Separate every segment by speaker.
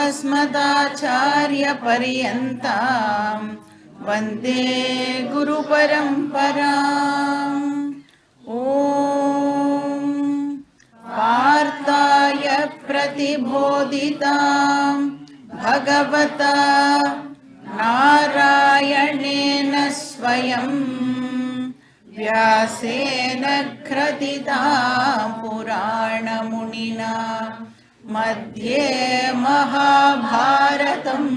Speaker 1: अस्मदाचार्यपर्यन्तां वन्दे गुरुपरम्पराम्। ॐ पार्थाय प्रतिबोधितां भगवता नारायणेन स्वयं व्यासेन ग्रथितां पुराणमुनिना मध्ये महाभारतम्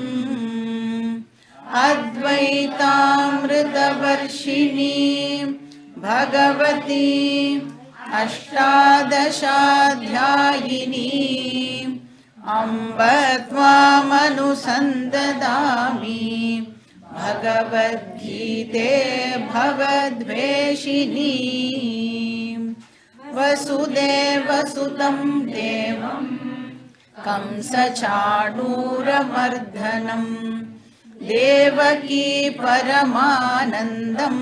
Speaker 1: अद्वैतामृतवर्षिणीं भगवती अष्टादशाध्यायिनीम् अम्ब त्वामनुसन्ददामि भगवद्गीते भवद्वेषिणी। वसुदेवसुतं देवं कंसचाणूरमर्दनं देवकी परमानन्दं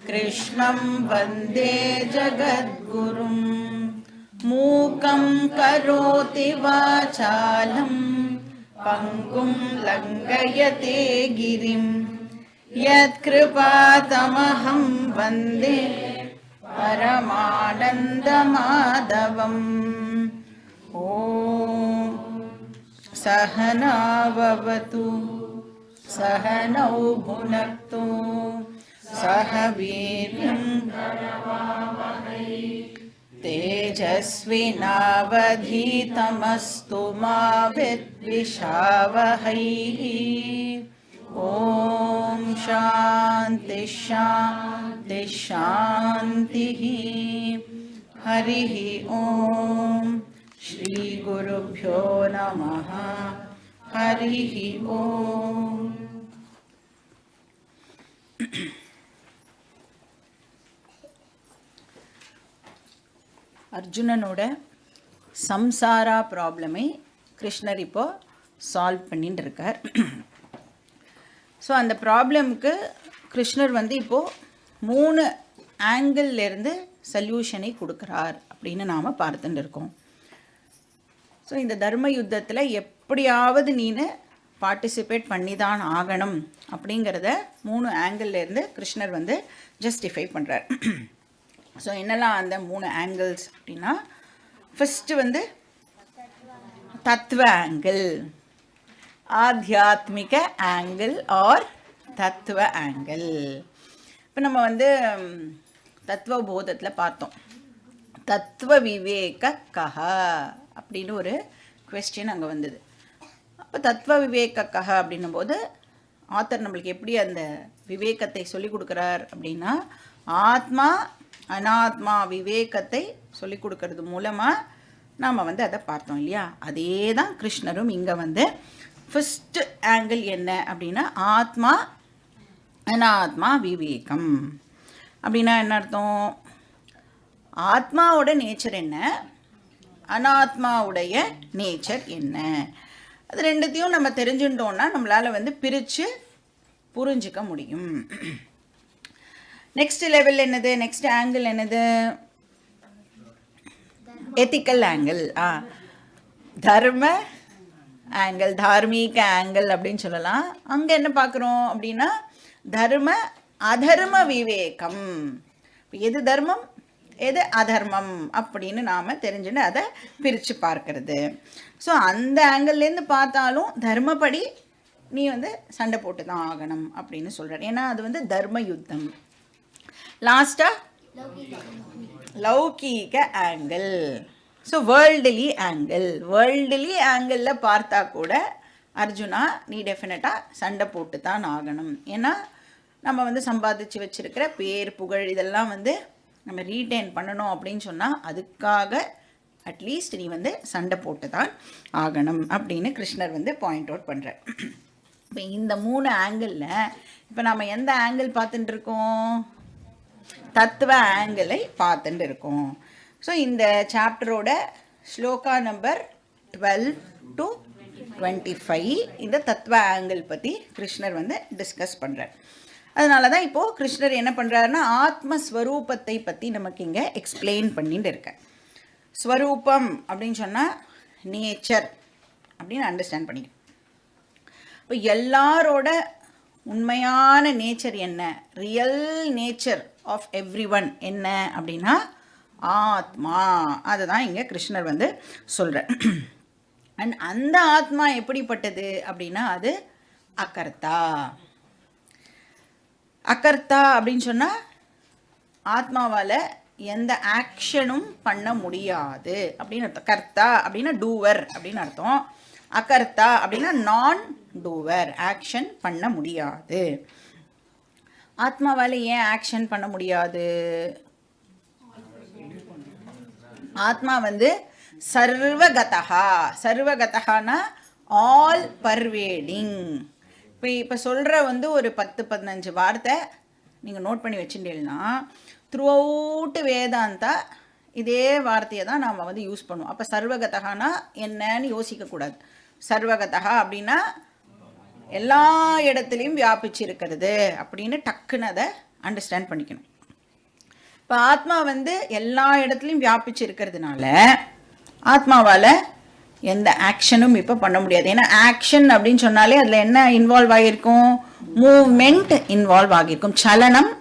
Speaker 1: कृष्णं वन्दे जगद्गुरुम्। मूकं करोति वाचालं पङ्गुं लङ्घयते गिरिं यत्कृपातमहं वन्दे परमानन्दमाधवम्। ॐ सहना भवतु सहनौ भुनक्तु सह वीर्यं तेजस्विनावधीतमस्तु मा विद्विषावहै। ॐ शान्ति शान्ति शान्तिः। हरिः ॐ श्री गुरुभ्यो नमः। हरिः ॐ। அர்ஜுனனோட சம்சாரா ப்ராப்ளமை கிருஷ்ணர் இப்போ சால்வ் பண்ணிட்டு இருக்கார். ஸோ அந்த ப்ராப்ளமுக்கு கிருஷ்ணர் வந்து இப்போது 3 ஆங்கிள்லேருந்து சொல்யூஷனை கொடுக்குறார் அப்படின்னு நாம் பார்த்துட்டு இருக்கோம். ஸோ இந்த தர்ம யுத்தத்தில் எப்படியாவது நீனு பார்ட்டிசிபேட் பண்ணி தான் ஆகணும் அப்படிங்கிறத 3 ஆங்கிள்லேருந்து கிருஷ்ணர் வந்து ஜஸ்டிஃபை பண்ணுறார். ஸோ என்னெல்லாம் அந்த 3 ஆங்கிள்ஸ் அப்படின்னா, ஃபஸ்ட்டு வந்து தத்துவ ஆங்கிள், ஆத்தியாத்மிக ஆங்கிள் ஆர் தத்துவ ஆங்கிள். இப்போ நம்ம வந்து தத்துவ போதத்தில் பார்த்தோம், தத்துவ விவேக கஹ அப்படின்னு ஒரு கொஸ்டின் அங்கே வந்தது. அப்போ தத்துவ விவேக கஹ அப்படின்னும் போது ஆத்தர் நம்மளுக்கு எப்படி அந்த விவேகத்தை சொல்லி கொடுக்குறார் அப்படின்னா, ஆத்மா அனாத்மா விவேகத்தை சொல்லி கொடுக்கறது மூலமாக நாம் வந்து அதை பார்த்தோம் இல்லையா. அதே தான் கிருஷ்ணரும் இங்கே வந்து ஃபஸ்ட்டு ஆங்கிள் என்ன அப்படின்னா, ஆத்மா அனாத்மா விவேகம். அப்படின்னா என்ன அர்த்தம்? ஆத்மாவோட நேச்சர் என்ன, அனாத்மாவுடைய நேச்சர் என்ன, அது ரெண்டுத்தையும் நம்ம தெரிஞ்சுட்டோன்னா நம்மளால் வந்து பிரித்து புரிஞ்சிக்க முடியும். நெக்ஸ்ட் லெவல் என்னது, நெக்ஸ்ட் ஆங்கிள் என்னது? Ethical angle. தர்ம ஆங்கிள், தார்மீக ஆங்கிள் அப்படின்னு சொல்லலாம். அங்கே என்ன பார்க்குறோம் அப்படின்னா, தர்ம அதர்ம விவேகம், எது தர்மம் எது அதர்மம் அப்படின்னு நாம் தெரிஞ்சுன்னு அதை பிரித்து பார்க்கறது. ஸோ அந்த ஆங்கிள்லேருந்து பார்த்தாலும் தர்மப்படி நீ வந்து சண்டை போட்டு தான் ஆகணும் அப்படின்னு சொல்கிறார். ஏன்னா அது வந்து தர்ம யுத்தம். லாஸ்ட்டாக லௌகீக angle. So worldly angle, worldly ஆங்கிளில் பார்த்தா கூட அர்ஜுனா நீ டெஃபினட்டாக சண்டை போட்டு தான் ஆகணும். ஏன்னா நம்ம வந்து சம்பாதிச்சு வச்சுருக்கிற பேர் புகழ் இதெல்லாம் வந்து நம்ம ரீட்டைன் பண்ணணும் அப்படின்னு சொன்னால் அதுக்காக அட்லீஸ்ட் நீ வந்து சண்டை போட்டு தான் ஆகணும் அப்படின்னு கிருஷ்ணர் வந்து பாயிண்ட் அவுட் பண்ணுறார். இப்போ இந்த 3 ஆங்கிளில் இப்போ நம்ம எந்த ஆங்கிள் பார்த்துட்டு இருக்கோம்? தத்துவ ஆங்கிளை பார்த்துட்டு இருக்கோம். ஸோ இந்த சாப்டரோட ஸ்லோகா நம்பர் 12 to 25 இந்த தத்துவ ஆங்கிள் பற்றி கிருஷ்ணர் வந்து டிஸ்கஸ் பண்ணுறார். அதனால தான் இப்போது கிருஷ்ணர் என்ன பண்ணுறாருன்னா ஆத்மஸ்வரூபத்தை பற்றி நமக்கு இங்கே எக்ஸ்பிளைன் பண்ணிட்டு இருக்க. ஸ்வரூபம் அப்படின்னு சொன்னால் நேச்சர், அப்படின்னு அண்டர்ஸ்டாண்ட் பண்ணிக்கணும். இப்போ எல்லாரோட உண்மையான நேச்சர் என்ன, real nature of everyone என்ன அப்படின்னா ஆத்மா. அதை தான் இங்கே கிருஷ்ணர் வந்து சொல்கிறார். அண்ட் அந்த ஆத்மா எப்படிப்பட்டது அப்படின்னா அது அகர்த்தா. அகர்த்தா அப்படின்னு சொன்னால் ஆத்மாவால் எந்த ஆக்ஷனும் பண்ண முடியாது அப்படின்னு அர்த்தம். கர்த்தா அப்படின்னா டூவர் அப்படின்னு அர்த்தம். அகர்த்தா அப்படின்னா நான் டூவர், ஆக்ஷன் பண்ண முடியாது. ஆத்மாவால் ஏன் ஆக்ஷன் பண்ண முடியாது? ஆத்மா வந்து சர்வகதா. சர்வகதானா ஆல் பர்வேடிங். இப்போ சொல்கிற வந்து ஒரு 10-15 வார்த்தை நீங்கள் நோட் பண்ணி வச்சுட்டீங்கன்னா த்ரூ அவுட் வேதாந்தா இதே வார்த்தையை தான் நாம் வந்து யூஸ் பண்ணுவோம். அப்போ சர்வகதானா என்னன்னு யோசிக்கக்கூடாது. சர்வகதா அப்படின்னா எல்லா இடத்துலையும் வியாபிச்சு இருக்கிறது அப்படின்னு டக்குன்னு அதை அண்டர்ஸ்டாண்ட் பண்ணிக்கணும். இப்போ ஆத்மா வந்து எல்லா இடத்துலையும் வியாபிச்சு இருக்கிறதுனால ஆத்மாவால் எந்த ஆக்ஷனும் இப்போ பண்ண முடியாது. ஏன்னா ஆக்ஷன் அப்படின்னு சொன்னாலே அதில் என்ன இன்வால்வ் ஆகியிருக்கும்? மூவ்மெண்ட் இன்வால்வ் ஆகியிருக்கும், சலனம்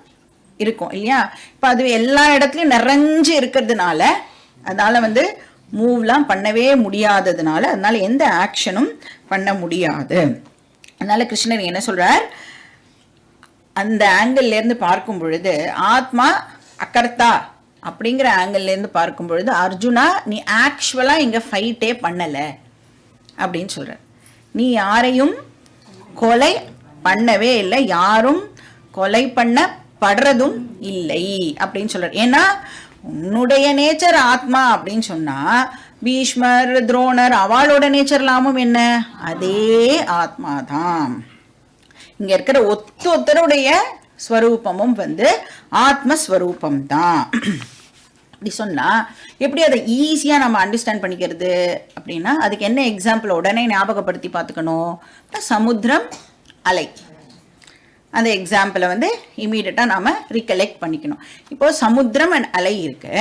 Speaker 1: இருக்கும் இல்லையா? இப்போ அது எல்லா இடத்துலையும் நிறைஞ்சு இருக்கிறதுனால அதனால் வந்து மூவ்லாம் பண்ணவே முடியாததுனால அதனால எந்த ஆக்ஷனும் பண்ண முடியாது. அதனால கிருஷ்ணர் என்ன சொல்கிறார், அந்த ஆங்கிள்லேருந்து பார்க்கும் பொழுது ஆத்மா அகர்த்தா அப்படிங்கிற ஆங்கிள்லேருந்து பார்க்கும் பொழுது அர்ஜுனா நீ ஆக்சுவலாக இங்கே ஃபைட்டே பண்ணலை அப்படின்னு சொல்கிறார். நீ யாரையும் கொலை பண்ணவே இல்லை, யாரும் கொலை பண்ணப்படுறதும் இல்லை அப்படின்னு சொல்கிறார். ஏன்னா உன்னுடைய நேச்சர் ஆத்மா அப்படின்னு சொன்னால் பீஷ்மர் துரோணர் அவளோட நேச்சர் இல்லாமல் என்ன, அதே ஆத்மா தான். இங்கே இருக்கிற ஒத்தருடைய ஸ்வரூபமும் வந்து ஆத்மஸ்வரூபம் தான். அப்படி சொன்னால் எப்படி அதை ஈஸியாக நம்ம அண்டர்ஸ்டாண்ட் பண்ணிக்கிறது அப்படின்னா அதுக்கு என்ன எக்ஸாம்பிள் உடனே ஞாபகப்படுத்தி பார்த்துக்கணும். சமுத்திரம், அலை, அந்த எக்ஸாம்பிளை வந்து இமீடியட்டாக நாம் ரீகலெக்ட் பண்ணிக்கணும். இப்போது சமுத்திரம் அண்ட் அலை இருக்கு.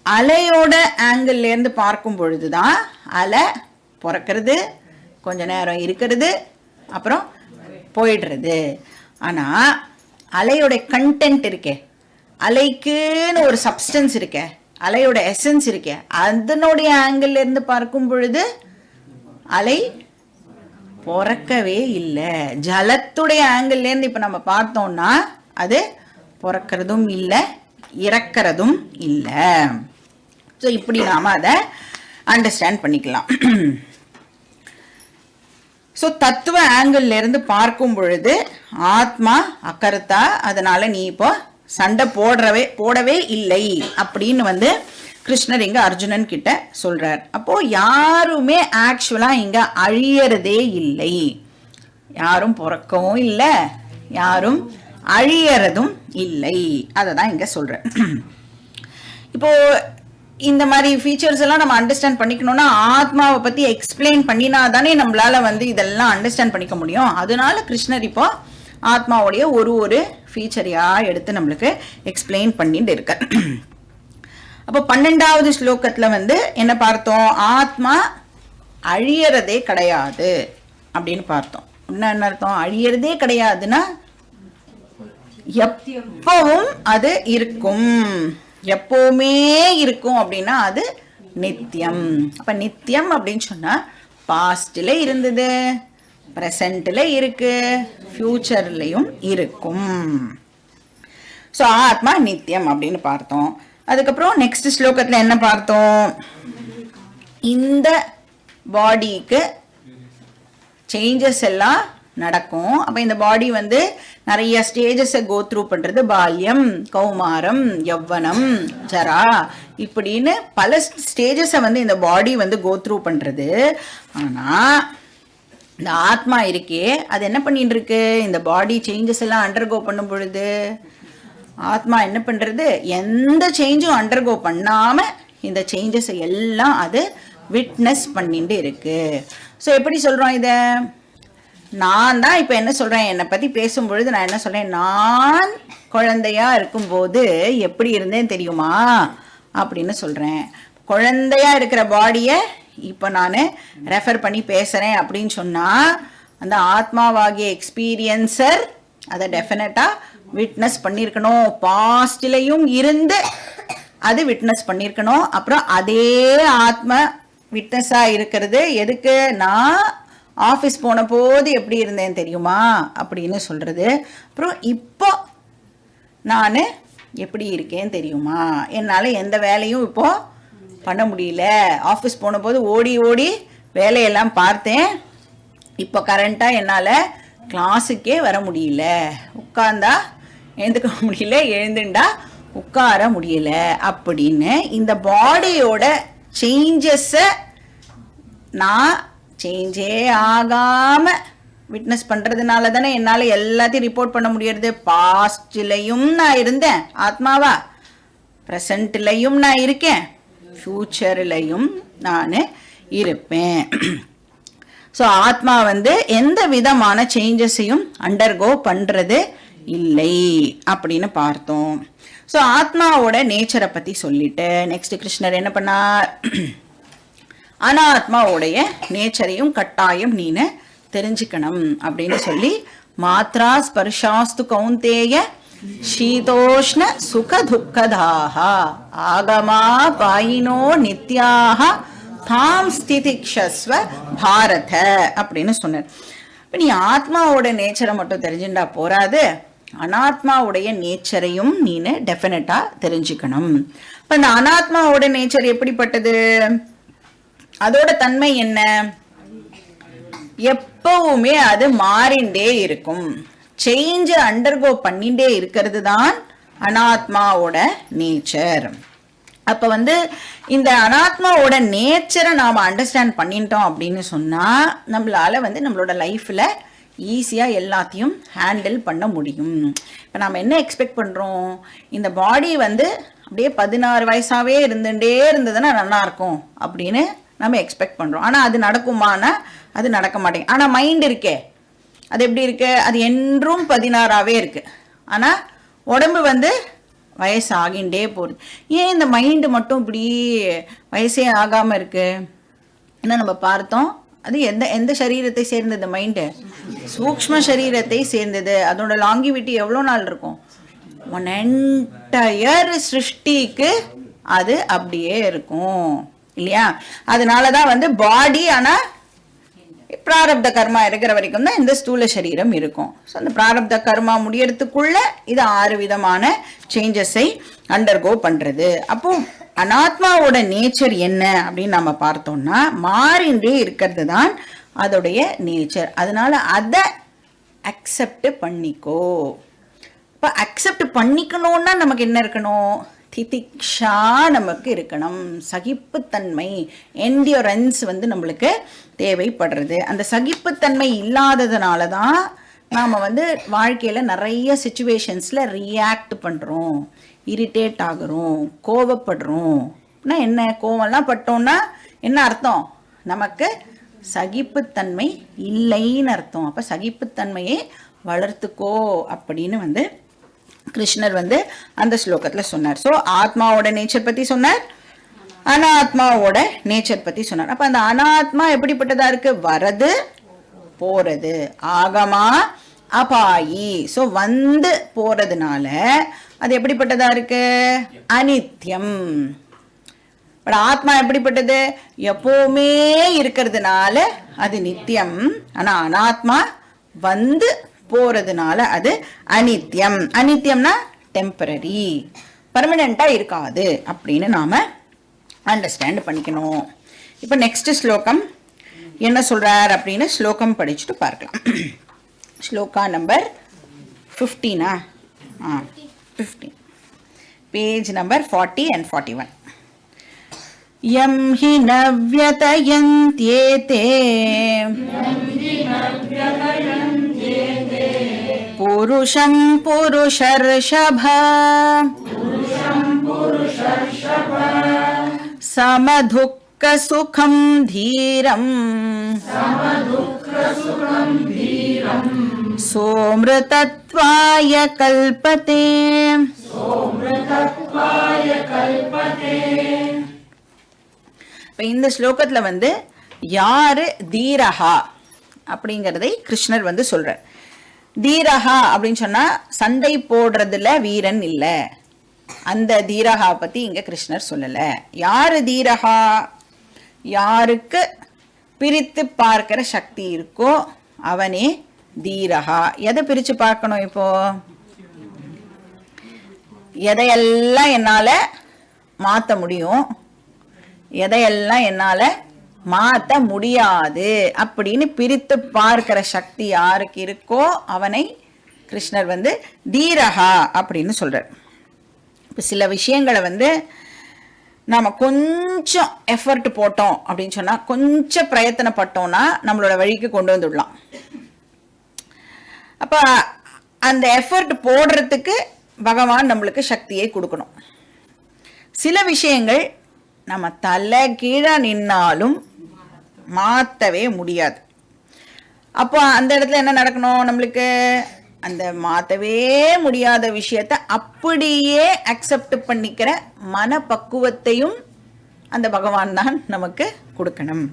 Speaker 1: அலையோட ஆங்கிள்லேருந்து பார்க்கும் பொழுது தான் அலை பிறக்கிறது, கொஞ்ச நேரம் இருக்கிறது, அப்புறம் போயிடுறது. ஆனால் அலையோட கண்டென்ட் இருக்கே, அலைக்குன்னு ஒரு சப்ஸ்டன்ஸ் இருக்கே, அலையோட எசன்ஸ் இருக்கே, அதனுடைய ஆங்கிள்லேருந்து பார்க்கும் பொழுது அலை பிறக்கவே இல்லை. ஜலத்துடைய ஆங்கிள்லேருந்து இப்போ நம்ம பார்த்தோம்னா அது பிறக்கிறதும் இல்லை, இறக்கிறதும் இல்லை. ஸோ இப்படி நாம் அதை அண்டர்ஸ்டாண்ட் பண்ணிக்கலாம். ஸோ தத்துவ ஆங்கிள்லேருந்து பார்க்கும் பொழுது ஆத்மா அகர்த்தா, அதனால் நீ இப்போ சண்டை போடவே இல்லை அப்படின்னு வந்து கிருஷ்ணர் இங்கே அர்ஜுனன் கிட்ட சொல்கிறார். அப்போது யாருமே ஆக்சுவலாக இங்கே அழியறதே இல்லை. யாரும் பிறக்கவும் இல்லை, யாரும் அழியறதும் இல்லை. அதை தான் இங்கே சொல்கிறேன். இப்போது இந்த மாதிரி ஃபீச்சர்ஸ் எல்லாம் நம்ம அண்டர்ஸ்டாண்ட் பண்ணிக்கணும்னா ஆத்மாவை பற்றி எக்ஸ்பிளைன் பண்ணினா தானே நம்மளால் வந்து இதெல்லாம் அண்டர்ஸ்டாண்ட் பண்ணிக்க முடியும். அதனால கிருஷ்ணர் இப்போ ஆத்மாவுடைய ஒரு ஃபீச்சரையாக எடுத்து நம்மளுக்கு எக்ஸ்பிளைன் பண்ணிட்டு இருக்க. அப்போ 12வது ஸ்லோகத்தில் வந்து என்ன பார்த்தோம், ஆத்மா அழியறதே கிடையாது அப்படின்னு பார்த்தோம். என்ன அர்த்தம், அழியறதே கிடையாதுன்னா எப்பவும் அது இருக்கும், எப்பவுமே இருக்கும் அப்படின்னா அது நித்தியம். அப்ப நித்தியம் அப்படின்னு சொன்னா பாஸ்ட்ல இருந்தது, பிரசன்ட்ல இருக்கு, ஃபியூச்சர்லயும் இருக்கும். ஸோ ஆத்மா நித்தியம் அப்படின்னு பார்த்தோம். அதுக்கப்புறம் நெக்ஸ்ட் ஸ்லோகத்தில் என்ன பார்த்தோம், இந்த பாடிக்கு சேஞ்சஸ் எல்லாம் நடக்கும். அப்போ இந்த பாடி வந்து நிறைய ஸ்டேஜஸை கோ த்ரூ பண்ணுறது, பால்யம், கௌமாரம், யவ்வனம், ஜரா, இப்படின்னு பல ஸ்டேஜஸை வந்து இந்த பாடி வந்து கோ த்ரூ பண்ணுறது. ஆனால் இந்த ஆத்மா இருக்கே அது என்ன பண்ணிட்டு இருக்கு, இந்த பாடி சேஞ்சஸ் எல்லாம் அண்டர்கோ பண்ணும் பொழுது ஆத்மா என்ன பண்ணுறது, எந்த சேஞ்சும் அண்டர்கோ பண்ணாமல் இந்த சேஞ்சஸை எல்லாம் அது விட்னஸ் பண்ணிட்டு இருக்கு. ஸோ எப்படி சொல்கிறோம் இதை, நான் தான் இப்போ என்ன சொல்கிறேன், என்னை பற்றி பேசும்பொழுது நான் என்ன சொல்கிறேன், நான் குழந்தையா இருக்கும்போது எப்படி இருந்தேன் தெரியுமா அப்படின்னு சொல்கிறேன். குழந்தையா இருக்கிற பாடியை இப்போ நான் ரெஃபர் பண்ணி பேசுகிறேன் அப்படின்னு சொன்னால் அந்த ஆத்மாவாகிய எக்ஸ்பீரியன்சர் அதை டெஃபினட்டாக விட்னஸ் பண்ணியிருக்கணும். பாஸ்ட்லேயும் இருந்து அது விட்னஸ் பண்ணியிருக்கணும். அப்புறம் அதே ஆத்ம விட்னஸாக இருக்கிறது எதுக்கு? நான் ஆஃபீஸ் போன போது எப்படி இருந்தேன் தெரியுமா அப்படின்னு சொல்கிறது. அப்புறம் இப்போ நான் எப்படி இருக்கேன் தெரியுமா, என்னால் எந்த வேலையும் இப்போது பண்ண முடியல, ஆஃபீஸ் போன போது ஓடி ஓடி வேலையெல்லாம் பார்த்தேன், இப்போ கரண்ட்டாக என்னால் கிளாஸுக்கே வர முடியல, உட்கார்ந்தா எழுந்துக்க முடியல, எழுந்துண்டா உட்கார முடியல அப்படின்னு இந்த பாடியோட சேஞ்சஸை நான் சேஞ்சே ஆகாமல் விட்னஸ் பண்ணுறதுனால தானே என்னால் எல்லாத்தையும் ரிப்போர்ட் பண்ண முடியறது. பாஸ்ட்லேயும் நான் இருந்தேன் ஆத்மாவா, ப்ரெசண்ட்லேயும் நான் இருக்கேன், ஃப்யூச்சர்லையும் நான் இருப்பேன். ஸோ ஆத்மா எந்த விதமான சேஞ்சஸையும் அண்டர்கோ பண்ணுறது இல்லை அப்படின்னு பார்த்தோம். ஸோ ஆத்மாவோட நேச்சரை பற்றி சொல்லிட்டு நெக்ஸ்ட் கிருஷ்ணர் என்ன பண்ணார்? அனாத்மாவுடைய நேச்சரையும் கட்டாயம் நீனு தெரிஞ்சுக்கணும் அப்படின்னு சொல்லி மாத்ரா ஸ்பர்ஷாஸ்து கௌந்தேய சீதோஷ்ண சுக துக்கதாக ஆகமா பாயினோ நித்யாக தாம் ஸ்திதிக்ஷஸ்வ பாரத அப்படின்னு சொன்னார். இப்போ நீ ஆத்மாவோட நேச்சரை மட்டும் தெரிஞ்சுட்டா போராது, அனாத்மாவுடைய நேச்சரையும் நீனு டெஃபினட்டா தெரிஞ்சுக்கணும். இப்போ இந்த அனாத்மாவோட நேச்சர் எப்படிப்பட்டது? அதோட தன்மை என்ன? எப்பவுமே அது மாறிண்டே இருக்கும், சேஞ்ச் அண்டர்கோ பண்ணிட்டே இருக்கிறது தான் அனாத்மாவோட நேச்சர். அப்போ இந்த அனாத்மாவோட நேச்சரை நாம் அண்டர்ஸ்டாண்ட் பண்ணிட்டோம் அப்படின்னு சொன்னால் நம்மளால் நம்மளோட லைஃப்பில் ஈஸியாக எல்லாத்தையும் ஹேண்டில் பண்ண முடியும். இப்போ நாம் என்ன எக்ஸ்பெக்ட் பண்ணுறோம்? இந்த பாடி அப்படியே 16 வயசாகவே இருந்துகிட்டே இருந்ததுன்னா நல்லாயிருக்கும் அப்படின்னு நம்ம எக்ஸ்பெக்ட் பண்ணுறோம். ஆனால் அது நடக்குமானா அது நடக்க மாட்டேங்குது. ஆனால் மைண்ட் இருக்கே, அது எப்படி இருக்கு? அது என்றும் 16ஆகவே இருக்குது. ஆனால் உடம்பு வயசு ஆகிண்டே போகுது. ஏன் இந்த மைண்டு மட்டும் இப்படி வயசே ஆகாமல் இருக்கு? ஏன்னா நம்ம பார்த்தோம், அது எந்த சரீரத்தை சேர்ந்தது? மைண்டு சூக்ஷ்ம சரீரத்தை சேர்ந்தது. அதோட லாங்கிவிட்டி எவ்வளோ நாள் இருக்கும்? 1 என்டையர் சிருஷ்டிக்கு அது அப்படியே இருக்கும் இல்லையா? அதனால தான் பாடி, ஆனால் பிராரப்த கர்மா இருக்கிற வரைக்கும் தான் இந்த ஸ்தூல சரீரம் இருக்கும். ஸோ அந்த பிராரப்த கர்மா முடியறதுக்குள்ள இது 6 விதமான சேஞ்சஸை அண்டர்கோ பண்ணுறது. அப்போ அனாத்மாவோட நேச்சர் என்ன அப்படின்னு நம்ம பார்த்தோம்னா மாறின்றே இருக்கிறது தான் அதோடைய நேச்சர். அதனால அதை அக்செப்ட் பண்ணிக்கோ. இப்போ அக்செப்ட் பண்ணிக்கணும்னா நமக்கு என்ன இருக்கணும்? திதிக்ஷா நமக்கு இருக்கணும், சகிப்புத்தன்மை, என்டியூரன்ஸ் நம்மளுக்கு தேவைப்படுறது. அந்த சகிப்புத்தன்மை இல்லாததுனால தான் நாம் வாழ்க்கையில் நிறைய சுச்சுவேஷன்ஸில் ரியாக்ட் பண்ணுறோம், இரிட்டேட் ஆகுறோம், கோவப்படுறோம். என்ன கோவம்லாம் பட்டோம்னா என்ன அர்த்தம்? நமக்கு சகிப்புத்தன்மை இல்லைன்னு அர்த்தம். அப்போ சகிப்புத்தன்மையை வளர்த்துக்கோ அப்படின்னு கிருஷ்ணர் அந்த ஸ்லோகத்தில் சொன்னார். ஸோ ஆத்மாவோட நேச்சர் பற்றி சொன்னார், அனாத்மாவோட நேச்சர் பற்றி சொன்னார். அப்போ அந்த அனாத்மா எப்படிப்பட்டதா இருக்கு? வரது போறது, ஆகமா அபாயி. ஸோ போறதுனால அது எப்படிப்பட்டதா இருக்கு? அனித்யம். பட் ஆத்மா எப்படிப்பட்டது? எப்பவுமே இருக்கிறதுனால அது நித்தியம். ஆனால் அனாத்மா போறதுனால அது அனித்யம். அனித்யம்னா டெம்பரரி, பர்மனண்டா இருக்காது அப்படின்னு நாம அண்டர்ஸ்டாண்ட் பண்ணிக்கணும். இப்போ நெக்ஸ்ட் ஸ்லோகம் என்ன சொல்றார் அப்படின்னு ஸ்லோகம் படிச்சுட்டு பார்க்கலாம். ஸ்லோகா நம்பர் 15. 15, page number 40 and 41. யம் ஹி நவ்யதயந்த்யேதே புருஷம் புருஷர்ஷப சமதுக்க சுகம் தீரம் சோம்ருதத்வாய கல்பதே. இப்போ இந்த ஸ்லோகத்தில் வந்து யாரு தீரஹா அப்படிங்கிறதை கிருஷ்ணர் வந்து சொல்றார். தீரஹா அப்படின்னு சொன்னா சண்டை போடுறதுல வீரன் இல்லை, அந்த தீரஹா பத்தி இங்க கிருஷ்ணர் சொல்லல. யாரு தீரஹா? யாருக்கு பிரித்து பார்க்கிற சக்தி இருக்கோ அவனே தீரஹா. எதை பிரிச்சு பார்க்கணும்? இப்போ எதையெல்லாம் என்னால மாற்ற முடியும், எதையெல்லாம் என்னால மாற்ற முடியாது அப்படின்னு பிரித்து பார்க்கிற சக்தி யாருக்கு இருக்கோ அவனை கிருஷ்ணர் வந்து தீரஹா அப்படின்னு சொல்றார். இப்போ சில விஷயங்களை வந்து நாம கொஞ்சம் எஃபர்ட் போட்டோம் அப்படின்னு சொன்னா, கொஞ்சம் பிரயத்தனப்பட்டோம்னா நம்மளோட வழிக்கு கொண்டு வந்துடலாம். அப்ப அந்த எஃபர்ட் போடுறதுக்கு பகவான் நம்மளுக்கு சக்தியை கொடுக்கணும். சில விஷயங்கள் நம்ம தலை கீழே நின்னாலும் மாற்றவே முடியாது. அப்போ அந்த இடத்துல என்ன நடக்கணும்? நம்மளுக்கு அந்த மாற்றவே முடியாத விஷயத்த அப்படியே அக்செப்ட் பண்ணிக்கிற மனப்பக்குவத்தையும் அந்த பகவான் தான் நமக்கு கொடுக்கணும்.